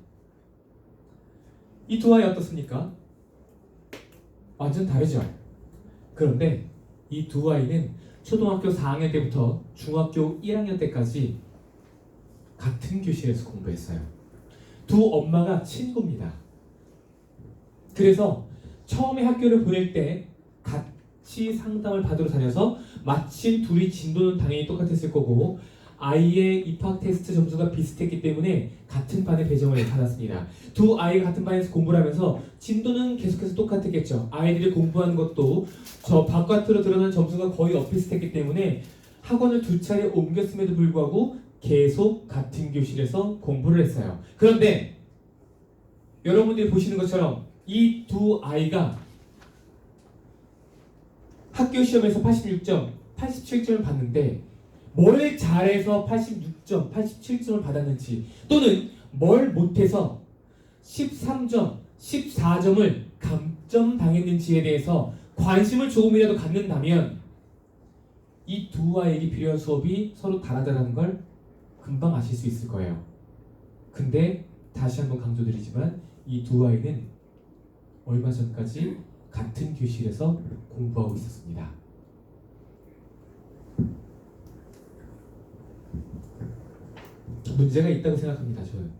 이 두 아이 어떻습니까? 완전 다르죠. 그런데 이 두 아이는 초등학교 4학년 때부터 중학교 1학년 때까지 같은 교실에서 공부했어요. 두 엄마가 친구입니다. 그래서 처음에 학교를 보낼 때 같이 상담을 받으러 다녀서 마침 둘이 진도는 당연히 똑같았을 거고 아이의 입학 테스트 점수가 비슷했기 때문에 같은 반에 배정을 받았습니다. 두 아이가 같은 반에서 공부를 하면서 진도는 계속해서 똑같았겠죠. 아이들이 공부하는 것도 저 바깥으로 드러난 점수가 거의 엇비슷했기 때문에 학원을 두 차례 옮겼음에도 불구하고 계속 같은 교실에서 공부를 했어요. 그런데 여러분들이 보시는 것처럼 이 두 아이가 학교 시험에서 86점, 87점을 받는데 뭘 잘해서 86점, 87점을 받았는지 또는 뭘 못해서 13점, 14점을 감점당했는지에 대해서 관심을 조금이라도 갖는다면 이 두 아이에게 필요한 수업이 서로 다르다는 걸 금방 아실 수 있을 거예요. 근데 다시 한번 강조드리지만 이 두 아이는 얼마 전까지 같은 교실에서 공부하고 있었습니다. 문제가 있다고 생각합니다. 저는.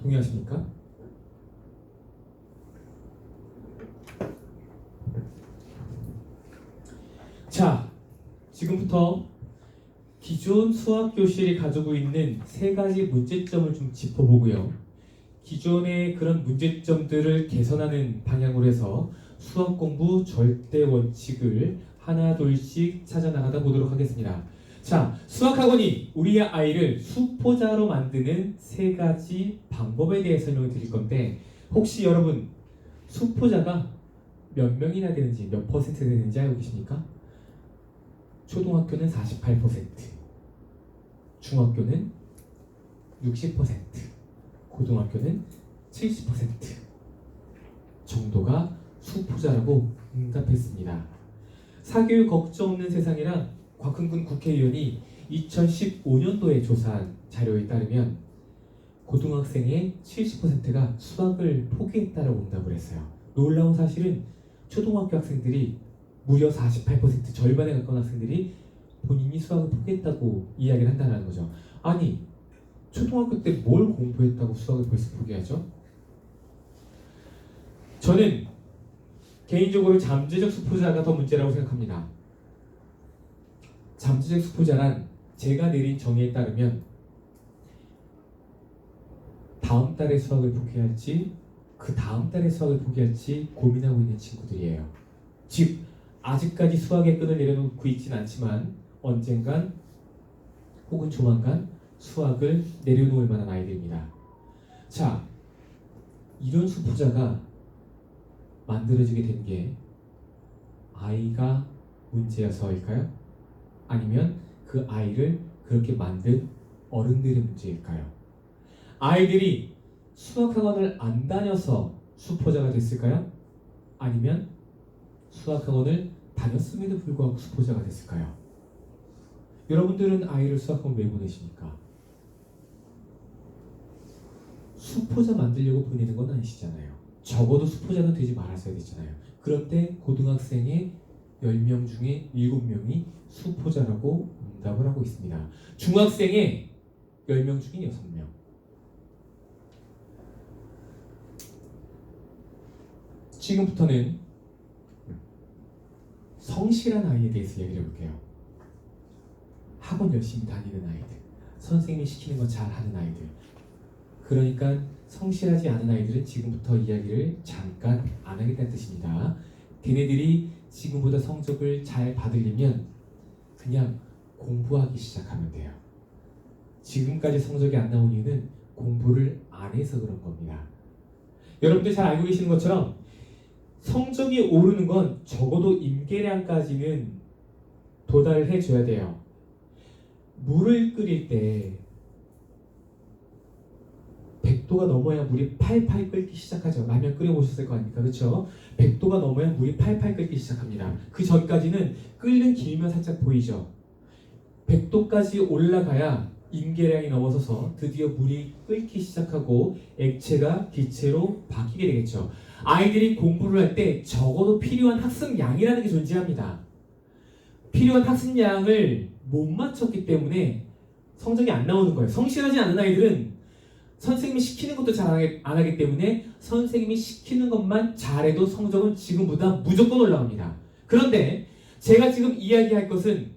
동의하십니까? 자, 지금부터 기존 수학 교실이 가지고 있는 세 가지 문제점을 좀 짚어보고요. 기존의 그런 문제점들을 개선하는 방향으로 해서 수학 공부 절대 원칙을 하나 둘씩 찾아나가다 보도록 하겠습니다. 자, 수학학원이 우리 아이를 수포자로 만드는 세 가지 방법에 대해 설명을 드릴 건데 혹시 여러분 수포자가 몇 명이나 되는지 몇 퍼센트 되는지 알고 계십니까? 초등학교는 48%, 중학교는 60%, 고등학교는 70% 정도가 수포자라고 응답했습니다. 사교육 걱정 없는 세상이라 곽흥근 국회의원이 2015년도에 조사한 자료에 따르면 고등학생의 70%가 수학을 포기했다라고 응답을 했어요. 놀라운 사실은 초등학교 학생들이 무려 48% 절반에 가까운 학생들이 본인이 수학을 포기했다고 이야기를 한다는 거죠. 아니 초등학교 때 뭘 공부했다고 수학을 벌써 포기하죠? 저는 개인적으로 잠재적 수포자가 더 문제라고 생각합니다. 잠재적 수포자란 제가 내린 정의에 따르면 다음 달에 수학을 포기할지 그 다음 달에 수학을 포기할지 고민하고 있는 친구들이에요. 즉 아직까지 수학의 끈을 내려놓고 있진 않지만 언젠간 혹은 조만간 수학을 내려놓을 만한 아이들입니다. 자, 이런 수포자가 만들어지게 된 게 아이가 문제여서일까요? 아니면 그 아이를 그렇게 만든 어른들의 문제일까요? 아이들이 수학학원을 안 다녀서 수포자가 됐을까요? 아니면 수학학원을 다녔음에도 불구하고 수포자가 됐을까요? 여러분들은 아이를 수학학원 왜 보내십니까? 수포자 만들려고 보내는 건 아니시잖아요. 적어도 수포자는 되지 말았어야 되잖아요. 그런데 고등학생의 10명 중에 7명이 수포자라고 응답을 하고 있습니다. 중학생의 10명 중에 6명. 지금부터는 성실한 아이에 대해서 얘기를 해볼게요. 학원 열심히 다니는 아이들, 선생님이 시키는 거 잘하는 아이들. 그러니까 성실하지 않은 아이들은 지금부터 이야기를 잠깐 안 하겠다는 뜻입니다. 걔네들이 지금보다 성적을 잘 받으려면 그냥 공부하기 시작하면 돼요. 지금까지 성적이 안 나온 이유는 공부를 안 해서 그런 겁니다. 여러분들 잘 알고 계시는 것처럼 성적이 오르는 건 적어도 임계량까지는 도달을 해줘야 돼요. 물을 끓일 때 100도가 넘어야 물이 팔팔 끓기 시작하죠. 라면 끓여보셨을 거 아닙니까? 그렇죠? 100도가 넘어야 물이 팔팔 끓기 시작합니다. 그 전까지는 끓는 길면 살짝 보이죠. 100도까지 올라가야 임계량이 넘어서서 드디어 물이 끓기 시작하고 액체가 기체로 바뀌게 되겠죠. 아이들이 공부를 할 때 적어도 필요한 학습량이라는 게 존재합니다. 필요한 학습량을 못 맞췄기 때문에 성적이 안 나오는 거예요. 성실하지 않은 아이들은 선생님이 시키는 것도 잘 안 하기 때문에 선생님이 시키는 것만 잘해도 성적은 지금보다 무조건 올라갑니다. 그런데 제가 지금 이야기할 것은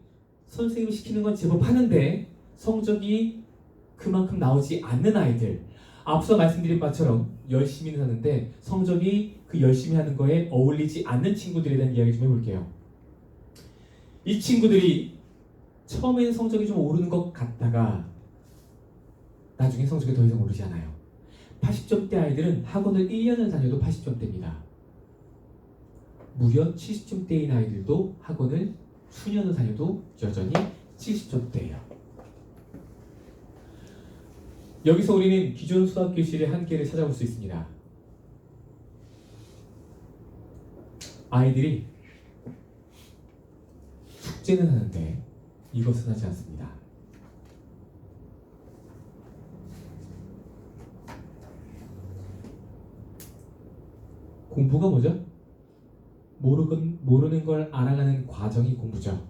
선생님이 시키는 건 제법 하는데 성적이 그만큼 나오지 않는 아이들, 앞서 말씀드린 바처럼 열심히는 하는데 성적이 그 열심히 하는 거에 어울리지 않는 친구들에 대한 이야기 좀 해볼게요. 이 친구들이 처음에는 성적이 좀 오르는 것 같다가 나중에 성적이 더 이상 오르지 않아요. 80점대 아이들은 학원을 1년을 다녀도 80점대입니다. 무려 70점대인 아이들도 학원을 수년을 다녀도 여전히 70점대예요. 여기서 우리는 기존 수학 교실의 한계를 찾아볼 수 있습니다. 아이들이 숙제는 하는데 이것은 하지 않습니다. 공부가 뭐죠? 모르는 걸 알아가는 과정이 공부죠.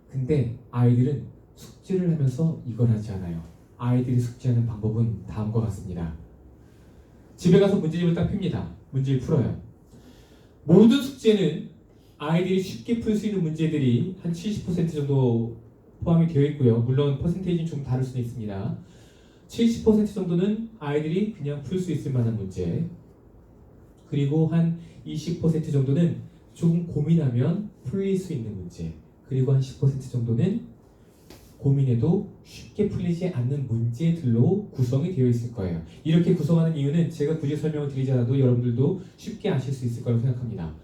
근데 아이들은 숙제를 하면서 이걸 하지 않아요. 아이들이 숙제하는 방법은 다음과 같습니다. 집에 가서 문제집을 딱 핍니다. 문제를 풀어요. 모든 숙제는 아이들이 쉽게 풀 수 있는 문제들이 한 70% 정도 포함이 되어 있고요. 물론 퍼센테이지는 좀 다를 수는 있습니다. 70% 정도는 아이들이 그냥 풀 수 있을 만한 문제, 그리고 한 20% 정도는 조금 고민하면 풀릴 수 있는 문제, 그리고 한 10% 정도는 고민해도 쉽게 풀리지 않는 문제들로 구성이 되어 있을 거예요. 이렇게 구성하는 이유는 제가 굳이 설명을 드리지 않아도 여러분들도 쉽게 아실 수 있을 거라고 생각합니다.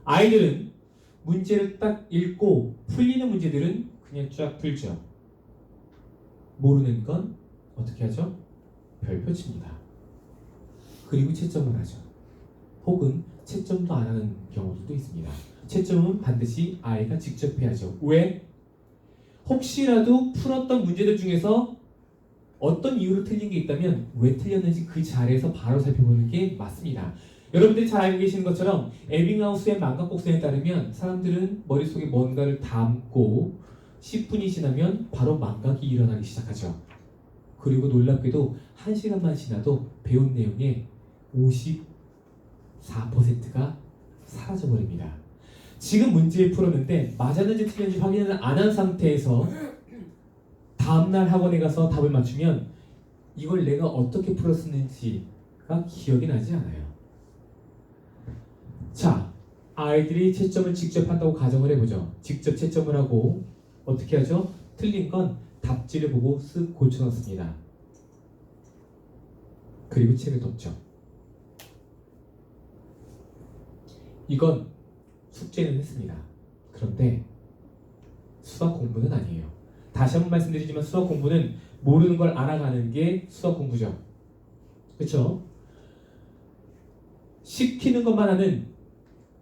아이들은 문제를 딱 읽고 풀리는 문제들은 그냥 쫙 풀죠. 모르는 건 어떻게 하죠? 별표 칩니다. 그리고 채점을 하죠. 혹은 채점도 안 하는 경우도 있습니다. 채점은 반드시 아이가 직접 해야죠. 왜? 혹시라도 풀었던 문제들 중에서 어떤 이유로 틀린 게 있다면 왜 틀렸는지 그 자리에서 바로 살펴보는 게 맞습니다. 여러분들이 잘 알고 계시는 것처럼 에빙하우스의 망각곡선에 따르면 사람들은 머릿속에 뭔가를 담고 10분이 지나면 바로 망각이 일어나기 시작하죠. 그리고 놀랍게도 1시간만 지나도 배운 내용의 54%가 사라져버립니다. 지금 문제를 풀었는데 맞았는지 틀렸는지 확인을 안 한 상태에서 다음날 학원에 가서 답을 맞추면 이걸 내가 어떻게 풀었는지가 기억이 나지 않아요. 자, 아이들이 채점을 직접 한다고 가정을 해보죠. 직접 채점을 하고 어떻게 하죠? 틀린 건 답지를 보고 쓱 고쳐놨습니다. 그리고 책을 덮죠. 이건 숙제는 했습니다. 그런데 수학 공부는 아니에요. 다시 한번 말씀드리지만 수학 공부는 모르는 걸 알아가는 게 수학 공부죠. 그렇죠? 시키는 것만 하는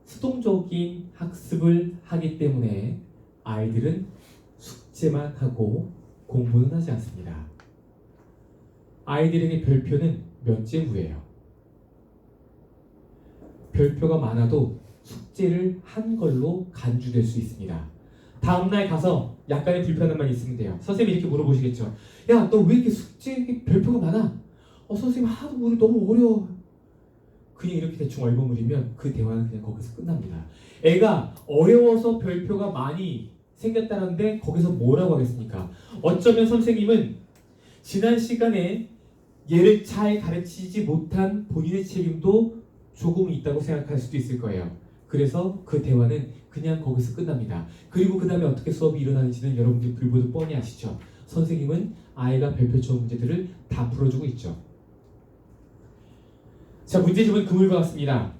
수동적인 학습을 하기 때문에 아이들은 숙제만 하고 공부는 하지 않습니다. 아이들에게 별표는 면제 후예요. 별표가 많아도 숙제를 한 걸로 간주될 수 있습니다. 다음날 가서 약간의 불편함만 있으면 돼요. 선생님이 이렇게 물어보시겠죠. 야, 너 왜 이렇게 숙제에 별표가 많아? 선생님 하도 우리 너무 어려워. 그냥 이렇게 대충 얼버무리면 그 대화는 그냥 거기서 끝납니다. 애가 어려워서 별표가 많이 생겼다는데 거기서 뭐라고 하겠습니까? 어쩌면 선생님은 지난 시간에 얘를 잘 가르치지 못한 본인의 책임도 조금 있다고 생각할 수도 있을 거예요. 그래서 그 대화는 그냥 거기서 끝납니다. 그리고 그 다음에 어떻게 수업이 일어나는지는 여러분들이 불보듯 뻔히 아시죠? 선생님은 아이가 별표처럼 문제들을 다 풀어주고 있죠. 자, 문제집은 그물과 같습니다.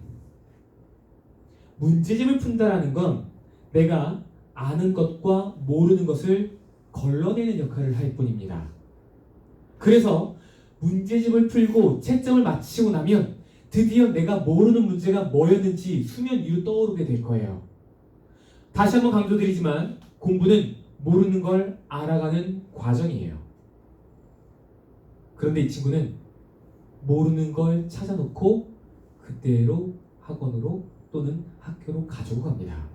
문제집을 푼다라는 건 내가 아는 것과 모르는 것을 걸러내는 역할을 할 뿐입니다. 그래서 문제집을 풀고 채점을 마치고 나면 드디어 내가 모르는 문제가 뭐였는지 수면 위로 떠오르게 될 거예요. 다시 한번 강조드리지만 공부는 모르는 걸 알아가는 과정이에요. 그런데 이 친구는 모르는 걸 찾아놓고 그대로 학원으로 또는 학교로 가지고 갑니다.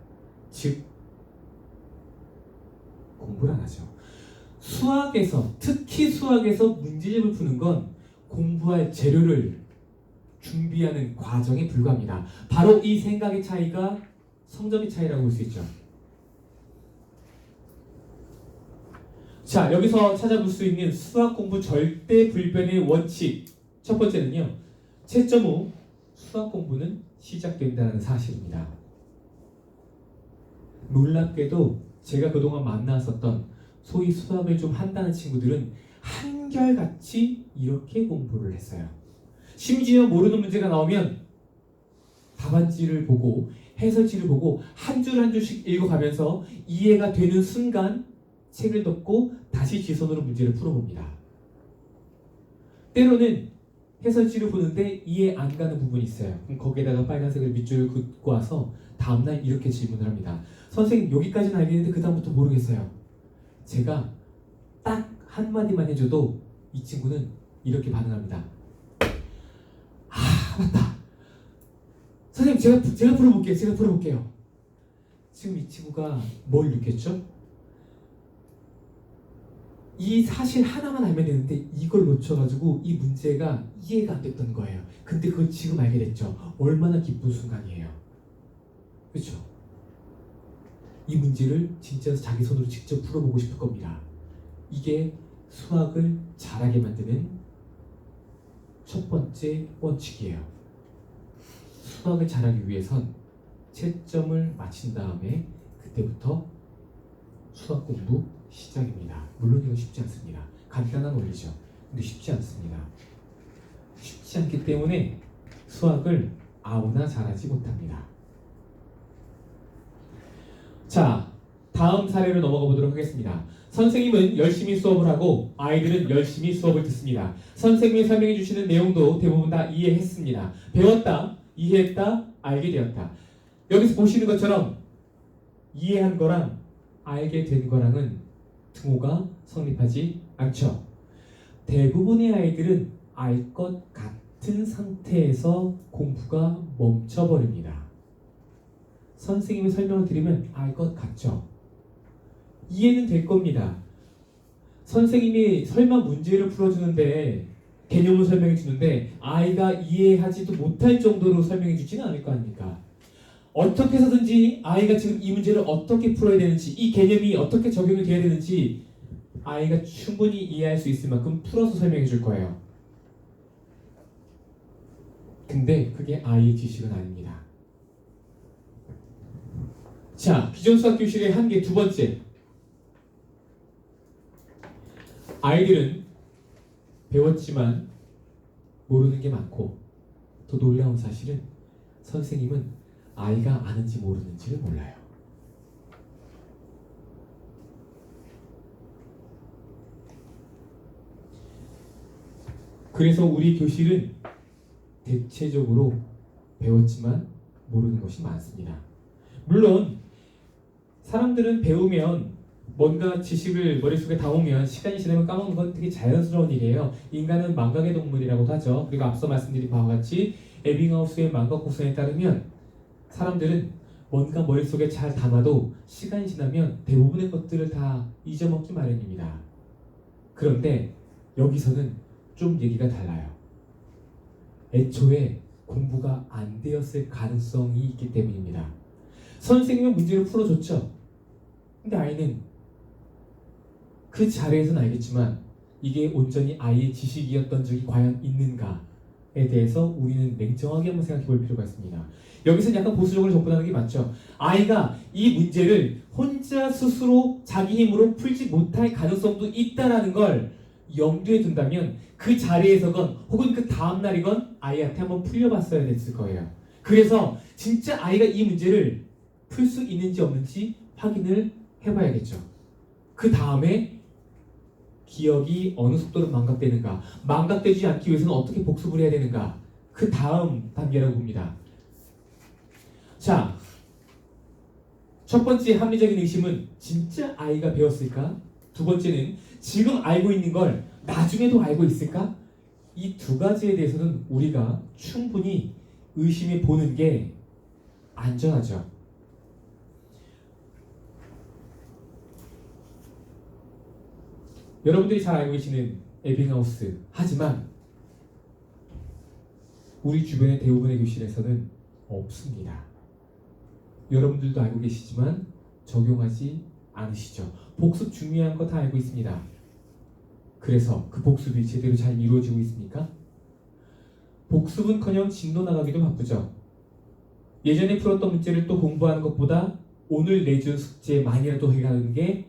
즉 공부를 안 하죠. 수학에서, 특히 수학에서 문제집을 푸는 건 공부할 재료를 준비하는 과정에 불과합니다. 바로 이 생각의 차이가 성적의 차이라고 볼 수 있죠. 자, 여기서 찾아볼 수 있는 수학 공부 절대 불변의 원칙 첫 번째는요, 채점 후 수학 공부는 시작된다는 사실입니다. 놀랍게도 제가 그동안 만났었던 소위 수학을 좀 한다는 친구들은 한결같이 이렇게 공부를 했어요. 심지어 모르는 문제가 나오면 답안지를 보고 해설지를 보고 한 줄 한 줄씩 읽어가면서 이해가 되는 순간 책을 덮고 다시 지선으로 문제를 풀어봅니다. 때로는 해설지를 보는데 이해 안 가는 부분이 있어요. 그럼 거기에다가 빨간색을 밑줄을 긋고 와서 다음날 이렇게 질문을 합니다. 선생님, 여기까지는 알겠는데 그 다음부터 모르겠어요. 제가 딱 한마디만 해줘도 이 친구는 이렇게 반응합니다. 아, 맞다. 선생님, 제가 풀어볼게요. 지금 이 친구가 뭘 느꼈죠? 이 사실 하나만 알면 되는데 이걸 놓쳐가지고 이 문제가 이해가 안 됐던 거예요. 근데 그걸 지금 알게 됐죠. 얼마나 기쁜 순간이에요. 그렇죠? 이 문제를 진짜 자기 손으로 직접 풀어보고 싶을 겁니다. 이게 수학을 잘하게 만드는 첫 번째 원칙이에요. 수학을 잘하기 위해선 채점을 마친 다음에 그때부터 수학 공부 시작입니다. 물론 이건 쉽지 않습니다. 간단한 원리죠. 근데 쉽지 않습니다. 쉽지 않기 때문에 수학을 아무나 잘하지 못합니다. 자, 다음 사례로 넘어가 보도록 하겠습니다. 선생님은 열심히 수업을 하고 아이들은 열심히 수업을 듣습니다. 선생님이 설명해 주시는 내용도 대부분 다 이해했습니다. 배웠다, 이해했다, 알게 되었다. 여기서 보시는 것처럼 이해한 거랑 알게 된 거랑은 등호가 성립하지 않죠. 대부분의 아이들은 알 것 같은 상태에서 공부가 멈춰버립니다. 선생님이 설명을 드리면 알 것 같죠. 이해는 될 겁니다. 선생님이 설마 문제를 풀어주는데 개념을 설명해 주는데 아이가 이해하지도 못할 정도로 설명해 주지는 않을 거 아닙니까? 어떻게 해서든지 아이가 지금 이 문제를 어떻게 풀어야 되는지, 이 개념이 어떻게 적용이 돼야 되는지 아이가 충분히 이해할 수 있을 만큼 풀어서 설명해 줄 거예요. 근데 그게 아이의 지식은 아닙니다. 자, 기존 수학 교실의 한계 두 번째. 아이들은 배웠지만 모르는 게 많고, 더 놀라운 사실은 선생님은 아이가 아는지 모르는지를 몰라요. 그래서 우리 교실은 대체적으로 배웠지만 모르는 것이 많습니다. 물론 사람들은 배우면 뭔가 지식을 머릿속에 담으면 시간이 지나면 까먹는 건 되게 자연스러운 일이에요. 인간은 망각의 동물이라고도 하죠. 그리고 앞서 말씀드린 바와 같이 에빙하우스의 망각 곡선에 따르면 사람들은 뭔가 머릿속에 잘 담아도 시간이 지나면 대부분의 것들을 다 잊어먹기 마련입니다. 그런데 여기서는 좀 얘기가 달라요. 애초에 공부가 안 되었을 가능성이 있기 때문입니다. 선생님은 문제를 풀어줬죠. 근데 아이는 그 자리에서는 알겠지만 이게 온전히 아이의 지식이었던 적이 과연 있는가에 대해서 우리는 냉정하게 한번 생각해 볼 필요가 있습니다. 여기서는 약간 보수적으로 접근하는 게 맞죠. 아이가 이 문제를 혼자 스스로 자기 힘으로 풀지 못할 가능성도 있다는 걸 염두에 둔다면 그 자리에서건 혹은 그 다음날이건 아이한테 한번 풀려봤어야 됐을 거예요. 그래서 진짜 아이가 이 문제를 풀 수 있는지 없는지 확인을 해봐야겠죠. 그 다음에 기억이 어느 속도로 망각되는가, 망각되지 않기 위해서는 어떻게 복습을 해야 되는가, 그 다음 단계라고 봅니다. 자, 첫 번째 합리적인 의심은 진짜 아이가 배웠을까? 두 번째는 지금 알고 있는 걸 나중에도 알고 있을까? 이 두 가지에 대해서는 우리가 충분히 의심해 보는 게 안전하죠. 여러분들이 잘 알고 계시는 에빙하우스, 하지만 우리 주변의 대부분의 교실에서는 없습니다. 여러분들도 알고 계시지만 적용하지 않으시죠. 복습 중요한 거 다 알고 있습니다. 그래서 그 복습이 제대로 잘 이루어지고 있습니까? 복습은커녕 진도 나가기도 바쁘죠. 예전에 풀었던 문제를 또 공부하는 것보다 오늘 내준 숙제 많이라도 해가는 게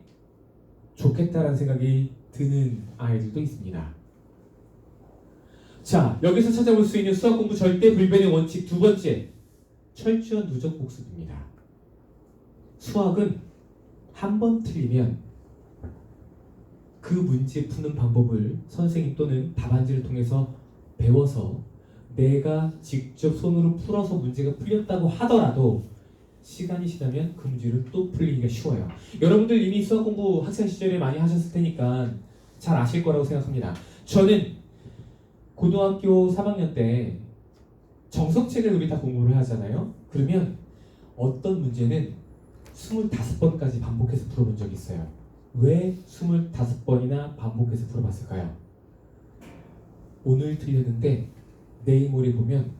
좋겠다라는 생각이 드는 아이들도 있습니다. 자, 여기서 찾아볼 수 있는 수학 공부 절대 불변의 원칙 두 번째, 철저한 누적 복습입니다. 수학은 한 번 틀리면 그 문제 푸는 방법을 선생님 또는 답안지를 통해서 배워서 내가 직접 손으로 풀어서 문제가 풀렸다고 하더라도 시간이 지나면 그 문제를 또 풀리기가 쉬워요. 여러분들 이미 수학 공부 학생 시절에 많이 하셨을 테니까 잘 아실 거라고 생각합니다. 저는 고등학교 3학년 때 정석책을 우리 다 공부를 하잖아요. 그러면 어떤 문제는 25번까지 반복해서 풀어본 적이 있어요. 왜 25번이나 반복해서 풀어봤을까요? 오늘 틀렸는데 내일 모레 보면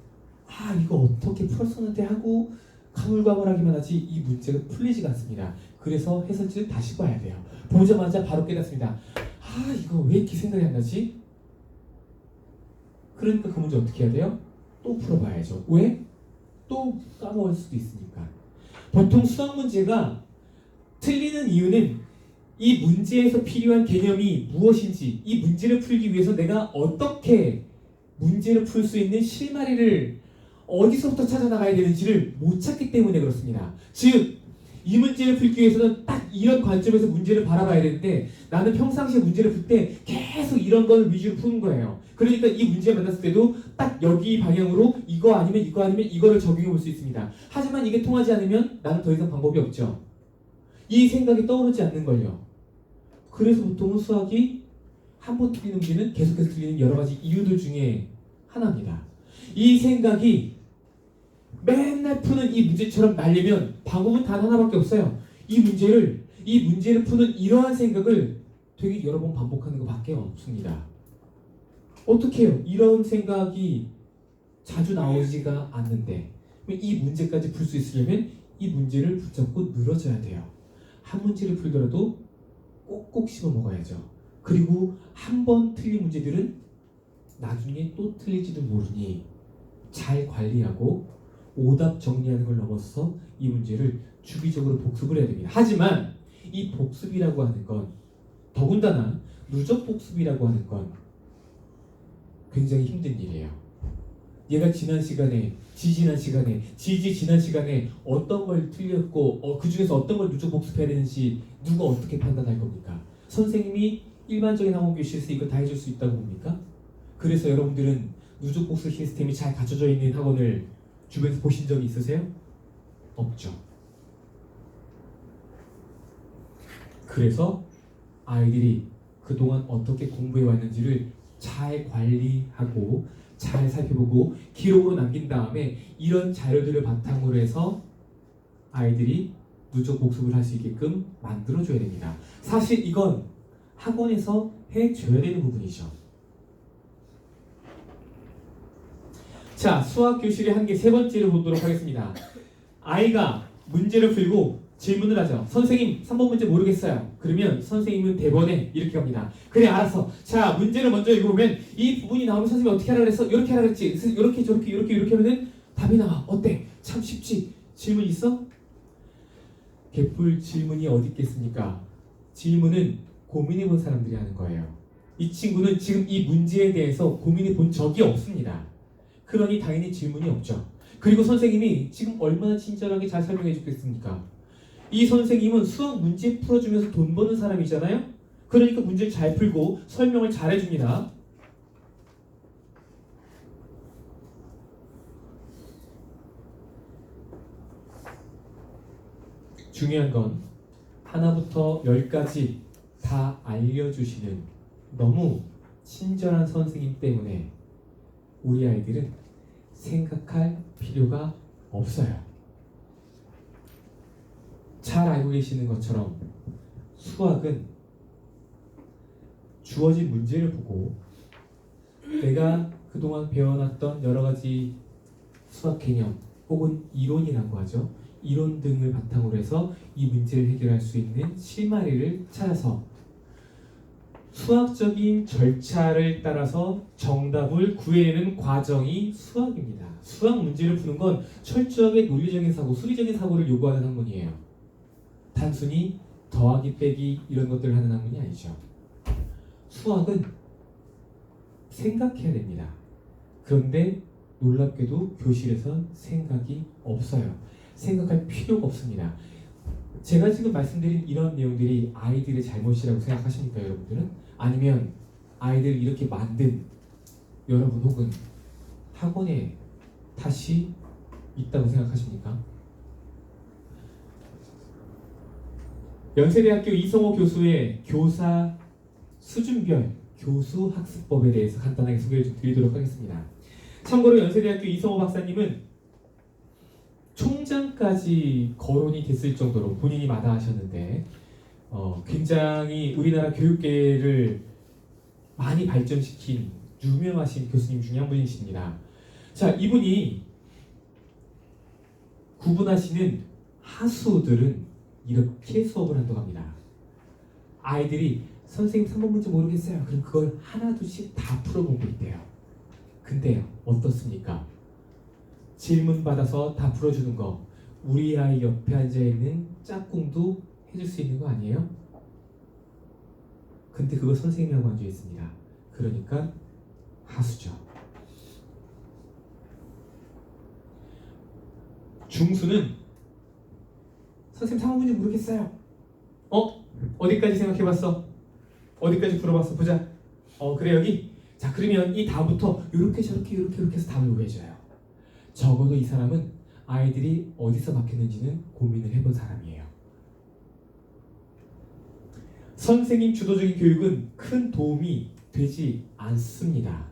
아 이거 어떻게 풀었었는데 하고 가물가물하기만 하지 이 문제가 풀리지가 않습니다. 그래서 해설지를 다시 봐야 돼요. 보자마자 바로 깨닫습니다. 아 이거 왜 이렇게 생각이 안 나지? 그러니까 그 문제 어떻게 해야 돼요? 또 풀어봐야죠. 왜? 또 까먹을 수도 있으니까. 보통 수학 문제가 틀리는 이유는 이 문제에서 필요한 개념이 무엇인지, 이 문제를 풀기 위해서 내가 어떻게 문제를 풀 수 있는 실마리를 어디서부터 찾아나가야 되는지를 못 찾기 때문에 그렇습니다. 즉, 이 문제를 풀기 위해서는 딱 이런 관점에서 문제를 바라봐야 되는데 나는 평상시에 문제를 풀 때 계속 이런 걸 위주로 푸는 거예요. 그러니까 이 문제 만났을 때도 딱 여기 방향으로 이거 아니면 이거를 적용해 볼 수 있습니다. 하지만 이게 통하지 않으면 나는 더 이상 방법이 없죠. 이 생각이 떠오르지 않는걸요. 그래서 보통은 수학이 한 번 틀리는 문제는 계속해서 틀리는 여러 가지 이유들 중에 하나입니다. 이 생각이 맨날 푸는 이 문제처럼 날리면 방법은 단 하나밖에 없어요. 이 문제를 푸는 이러한 생각을 되게 여러 번 반복하는 것밖에 없습니다. 어떻게 해요? 이런 생각이 자주 나오지가 않는데 이 문제까지 풀 수 있으려면 이 문제를 붙잡고 늘어져야 돼요. 한 문제를 풀더라도 꼭꼭 씹어 먹어야죠. 그리고 한 번 틀린 문제들은 나중에 또 틀릴지도 모르니 잘 관리하고 오답 정리하는 걸 넘어서 이 문제를 주기적으로 복습을 해야 됩니다. 하지만 이 복습이라고 하는 건 더군다나 누적 복습이라고 하는 건 굉장히 힘든 일이에요. 얘가 지난 시간에, 지지난 시간에 어떤 걸 틀렸고 그 중에서 어떤 걸 누적 복습해야 되는지 누가 어떻게 판단할 겁니까? 선생님이 일반적인 학원 교실에서 이거 다 해줄 수 있다고 봅니까? 그래서 여러분들은 누적 복습 시스템이 잘 갖춰져 있는 학원을 주변에서 보신 적이 있으세요? 없죠. 그래서 아이들이 그동안 어떻게 공부해 왔는지를 잘 관리하고 잘 살펴보고 기록으로 남긴 다음에 이런 자료들을 바탕으로 해서 아이들이 누적 복습을 할 수 있게끔 만들어줘야 됩니다. 사실 이건 학원에서 해줘야 되는 부분이죠. 자, 수학 교실의 한계 세 번째를 보도록 하겠습니다. 아이가 문제를 풀고 질문을 하죠. 선생님 3번 문제 모르겠어요. 그러면 선생님은 대본에 이렇게 합니다. 그래 알았어. 자, 문제를 먼저 읽어보면 이 부분이 나오면 선생님이 어떻게 하라 그랬어? 이렇게 하라 그랬지. 이렇게 저렇게 이렇게 하면은 답이 나와. 어때? 참 쉽지? 질문 있어? 개뿔 질문이 어디 있겠습니까? 질문은 고민해 본 사람들이 하는 거예요. 이 친구는 지금 이 문제에 대해서 고민해 본 적이 없습니다. 그러니 당연히 질문이 없죠. 그리고 선생님이 지금 얼마나 친절하게 잘 설명해 주겠습니까? 이 선생님은 수학 문제 풀어주면서 돈 버는 사람이잖아요? 그러니까 문제를 잘 풀고 설명을 잘 해줍니다. 중요한 건 하나부터 10까지 다 알려주시는 너무 친절한 선생님 때문에 우리 아이들은 생각할 필요가 없어요. 잘 알고 계시는 것처럼 수학은 주어진 문제를 보고 내가 그동안 배워놨던 여러 가지 수학 개념 혹은 이론이라고 하죠. 이론 등을 바탕으로 해서 이 문제를 해결할 수 있는 실마리를 찾아서 수학적인 절차를 따라서 정답을 구해내는 과정이 수학입니다. 수학 문제를 푸는 건 철저하게 논리적인 사고, 수리적인 사고를 요구하는 학문이에요. 단순히 더하기 빼기 이런 것들을 하는 학문이 아니죠. 수학은 생각해야 됩니다. 그런데 놀랍게도 교실에선 생각이 없어요. 생각할 필요가 없습니다. 제가 지금 말씀드린 이런 내용들이 아이들의 잘못이라고 생각하십니까, 여러분들은? 아니면 아이들을 이렇게 만든 여러분 혹은 학원에 탓이 있다고 생각하십니까? 연세대학교 이성호 교수의 교사 수준별 교수 학습법에 대해서 간단하게 소개를 좀 드리도록 하겠습니다. 참고로 연세대학교 이성호 박사님은 총장까지 거론이 됐을 정도로 본인이 마다하셨는데 굉장히 우리나라 교육계를 많이 발전시킨 유명하신 교수님 중에 한 분이십니다. 자, 이분이 구분하시는 하수들은 이렇게 수업을 한다고 합니다. 아이들이 선생님 3번 문제 모르겠어요. 그럼 그걸 하나둘씩 다 풀어보고 있대요. 근데 어떻습니까? 질문 받아서 다 풀어주는 거 우리 아이 옆에 앉아있는 짝꿍도 해줄 수 있는 거 아니에요? 근데 그거 선생님하고 앉아있습니다. 그러니까 하수죠. 중수는 선생님 3번 문제 모르겠어요. 어디까지 생각해봤어? 어디까지 풀어봤어? 보자. 그래 여기? 자, 그러면 이 다음부터 이렇게 저렇게 이렇게 해서 답을 구해줘요. 적어도 이 사람은 아이들이 어디서 막혔는지는 고민을 해본 사람이에요. 선생님 주도적인 교육은 큰 도움이 되지 않습니다.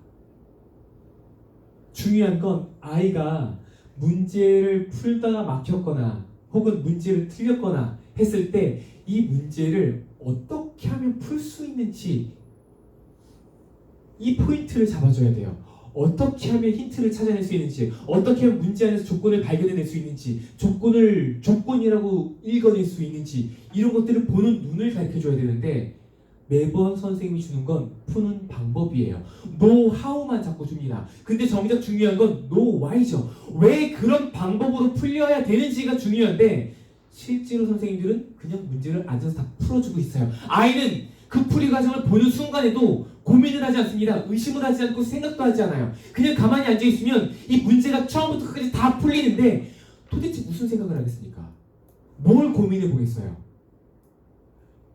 중요한 건 아이가 문제를 풀다가 막혔거나 혹은 문제를 틀렸거나 했을 때 이 문제를 어떻게 하면 풀 수 있는지 이 포인트를 잡아줘야 돼요. 어떻게 하면 힌트를 찾아낼 수 있는지, 어떻게 하면 문제 안에서 조건을 발견해낼 수 있는지, 조건이라고 읽어낼 수 있는지 이런 것들을 보는 눈을 가르쳐줘야 되는데 매번 선생님이 주는 건 푸는 방법이에요. 노하우만 자꾸 줍니다. 근데 정작 중요한 건 노와이죠. 왜 그런 방법으로 풀려야 되는지가 중요한데 실제로 선생님들은 그냥 문제를 앉아서 다 풀어주고 있어요. 아이는 그 풀이 과정을 보는 순간에도 고민을 하지 않습니다. 의심을 하지 않고 생각도 하지 않아요. 그냥 가만히 앉아있으면 이 문제가 처음부터 끝까지 다 풀리는데 도대체 무슨 생각을 하겠습니까? 뭘 고민해 보겠어요?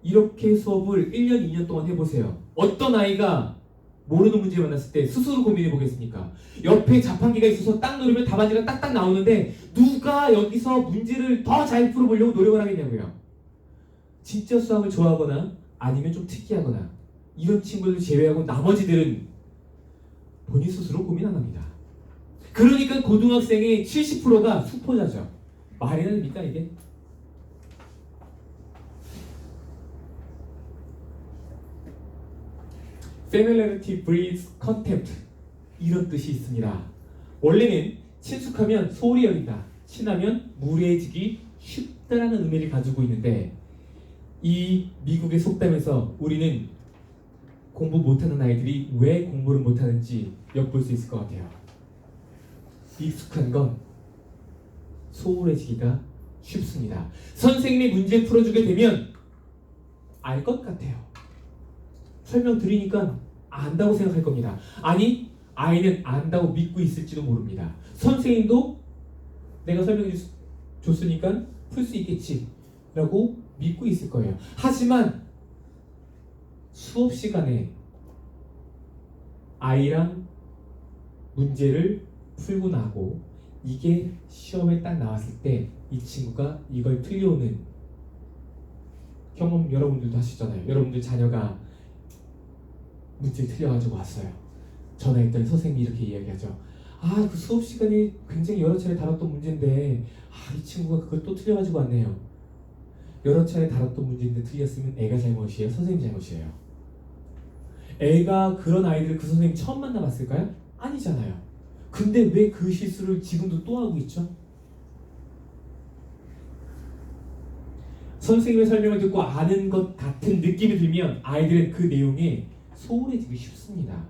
이렇게 수업을 1년, 2년 동안 해보세요. 어떤 아이가 모르는 문제 만났을 때 스스로 고민해 보겠습니까? 옆에 자판기가 있어서 딱 누르면 답안지가 딱딱 나오는데 누가 여기서 문제를 더 잘 풀어보려고 노력을 하겠냐고요. 진짜 수학을 좋아하거나 아니면 좀 특이하거나 이런 친구들 제외하고 나머지들은 본인 스스로 고민 안 합니다. 그러니까 고등학생의 70%가 수포자죠. 말이 됩니까 이게? Familiarity breeds contempt 이런 뜻이 있습니다. 원래는 친숙하면 소홀히 여긴다, 친하면 무례해지기 쉽다라는 의미를 가지고 있는데 이 미국의 속담에서 우리는 공부 못하는 아이들이 왜 공부를 못하는지 엿볼 수 있을 것 같아요. 익숙한 건 소홀해지기가 쉽습니다. 선생님이 문제 풀어주게 되면 알 것 같아요. 설명드리니까 안다고 생각할 겁니다. 아니, 아이는 안다고 믿고 있을지도 모릅니다. 선생님도 내가 설명해 줬으니까 풀 수 있겠지 라고 믿고 있을 거예요. 하지만 수업 시간에 아이랑 문제를 풀고 나고 이게 시험에 딱 나왔을 때 이 친구가 이걸 틀려오는 경험 여러분들도 하시잖아요. 여러분들 자녀가 문제 틀려가지고 왔어요. 전화했더니 선생님이 이렇게 이야기하죠. 그 수업 시간에 굉장히 여러 차례 다뤘던 문제인데 이 친구가 그걸 또 틀려가지고 왔네요. 여러 차례 다뤘던 문제인데 틀렸으면 애가 잘못이에요? 선생님 잘못이에요? 애가 그런 아이들을 그 선생님 처음 만나봤을까요? 아니잖아요. 근데 왜 그 실수를 지금도 또 하고 있죠? 선생님의 설명을 듣고 아는 것 같은 느낌이 들면 아이들은 그 내용에 소홀해지기 쉽습니다.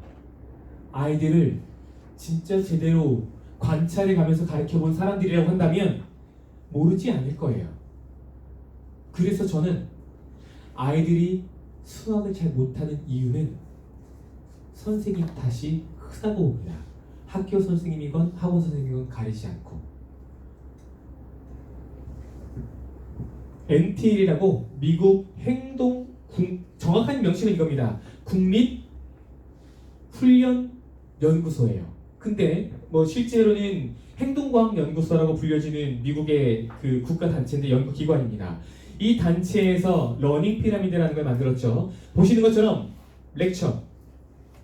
아이들을 진짜 제대로 관찰해 가면서 가르쳐 본 사람들이라고 한다면 모르지 않을 거예요. 그래서 저는 아이들이 수학을 잘 못하는 이유는 선생님 탓이 크다고 봅니다. 학교 선생님이건 학원 선생님이건 가리지 않고. NTL이라고 미국 정확한 명칭은 이겁니다. 국립훈련연구소예요. 근데 실제로는 행동과학연구소라고 불려지는 미국의 그 국가단체인데 연구기관입니다. 이 단체에서 러닝 피라미드라는 걸 만들었죠. 보시는 것처럼 렉처,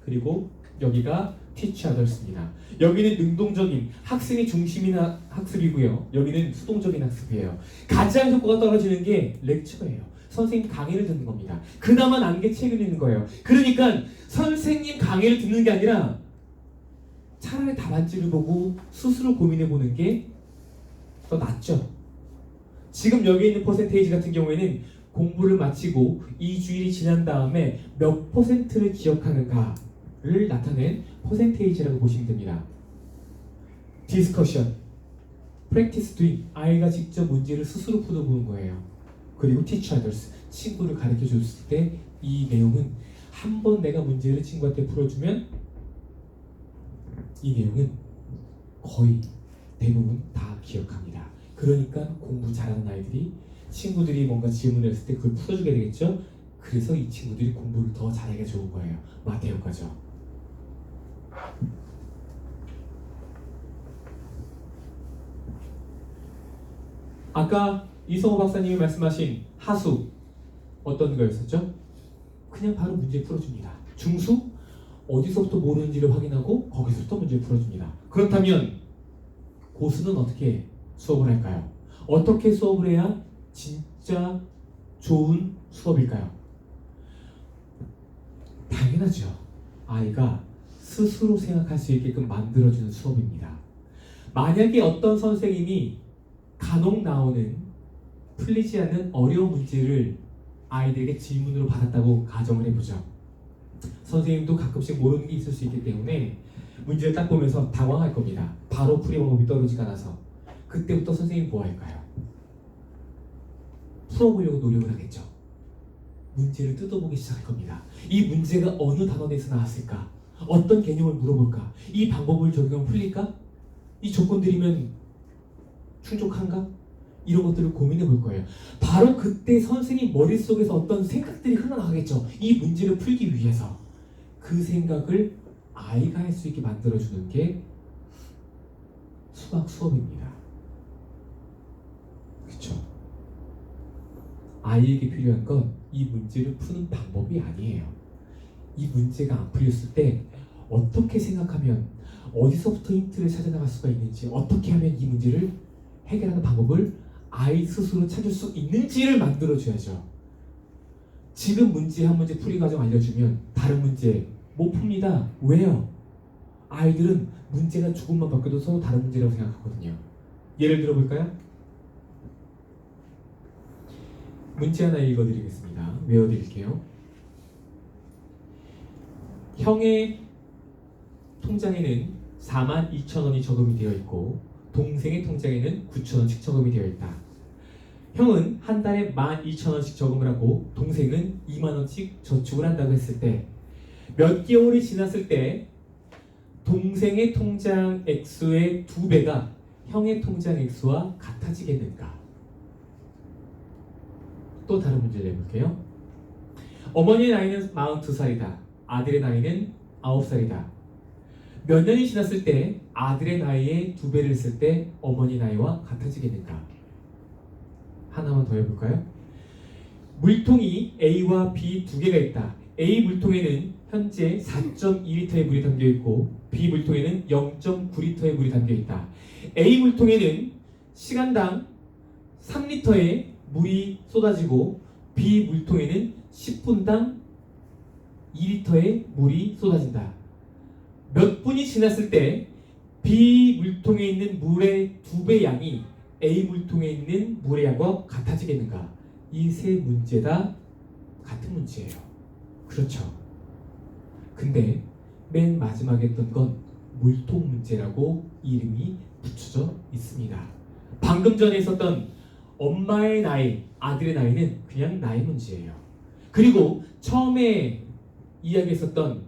그리고 여기가 teach others입니다. 여기는 능동적인 학생의 중심인 학습이고요. 여기는 수동적인 학습이에요. 가장 효과가 떨어지는 게 렉처예요. 선생님 강의를 듣는 겁니다. 그나마 난 게 책을 읽는 거예요. 그러니까 선생님 강의를 듣는 게 아니라 차라리 답안지를 보고 스스로 고민해 보는 게 더 낫죠. 지금 여기 있는 퍼센테이지 같은 경우에는 공부를 마치고 2주일이 지난 다음에 몇 퍼센트를 기억하는가를 나타낸 퍼센테이지라고 보시면 됩니다. 디스커션, 프랙티스 도잉, 아이가 직접 문제를 스스로 풀어보는 거예요. 그리고 teach others, 친구를 가르쳐 줬을 때 이 내용은 한 번 내가 문제를 친구한테 풀어주면 이 내용은 거의 대부분 다 기억합니다. 그러니까 공부 잘하는 아이들이 친구들이 뭔가 질문을 했을 때 그걸 풀어주게 되겠죠. 그래서 이 친구들이 공부를 더 잘하게 좋은 거예요. 마태효과죠. 아까 이성호 박사님이 말씀하신 하수 어떤 거였었죠? 그냥 바로 문제 풀어줍니다. 중수 어디서부터 모르는지를 확인하고 거기서부터 문제 풀어줍니다. 그렇다면 고수는 어떻게 수업을 할까요? 어떻게 수업을 해야 진짜 좋은 수업일까요? 당연하죠. 아이가 스스로 생각할 수 있게끔 만들어주는 수업입니다. 만약에 어떤 선생님이 간혹 나오는 풀리지 않는 어려운 문제를 아이들에게 질문으로 받았다고 가정을 해보죠. 선생님도 가끔씩 모르는 게 있을 수 있기 때문에 문제를 딱 보면서 당황할 겁니다. 바로 풀이 방법이 떨어지가 나서. 그때부터 선생님이 뭐 할까요? 풀어보려고 노력을 하겠죠. 문제를 뜯어보기 시작할 겁니다. 이 문제가 어느 단원에서 나왔을까? 어떤 개념을 물어볼까? 이 방법을 적용하면 풀릴까? 이 조건들이면 충족한가? 이런 것들을 고민해 볼 거예요. 바로 그때 선생님 머릿속에서 어떤 생각들이 흘러나가겠죠. 이 문제를 풀기 위해서. 그 생각을 아이가 할 수 있게 만들어주는 게 수학 수업입니다. 그렇죠? 아이에게 필요한 건 이 문제를 푸는 방법이 아니에요. 이 문제가 안 풀렸을 때 어떻게 생각하면 어디서부터 힌트를 찾아나갈 수가 있는지, 어떻게 하면 이 문제를 해결하는 방법을 아이 스스로 찾을 수 있는지를 만들어줘야죠. 지금 문제 한 문제 풀이 과정 알려주면 다른 문제 못 풉니다. 왜요? 아이들은 문제가 조금만 바뀌어도 서로 다른 문제라고 생각하거든요. 예를 들어볼까요? 문제 하나 읽어드리겠습니다. 외워드릴게요. 형의 통장에는 42,000원이 저금이 되어 있고 동생의 통장에는 9,000원씩 저금이 되어 있다. 형은 한 달에 12,000원씩 저금을 하고 동생은 2만원씩 저축을 한다고 했을 때 몇 개월이 지났을 때 동생의 통장 액수의 2배가 형의 통장 액수와 같아지겠는가? 또 다른 문제를 내볼게요. 어머니의 나이는 42살이다. 아들의 나이는 9살이다. 몇 년이 지났을 때 아들의 나이에 2배를 했을 때 어머니 나이와 같아지겠는가? 하나만 더 해볼까요? 물통이 A와 B 두 개가 있다. A 물통에는 현재 4.2리터의 물이 담겨있고 B 물통에는 0.9리터의 물이 담겨있다. A 물통에는 시간당 3리터의 물이 쏟아지고 B 물통에는 10분당 2리터의 물이 쏟아진다. 몇 분이 지났을 때 B 물통에 있는 물의 2배 양이 A 물통에 있는 물의 양과 같아지겠는가? 이 세 문제 다 같은 문제예요. 그렇죠. 근데 맨 마지막에 했던 건 물통 문제라고 이름이 붙여져 있습니다. 방금 전에 있었던 엄마의 나이, 아들의 나이는 그냥 나이 문제예요. 그리고 처음에 이야기했었던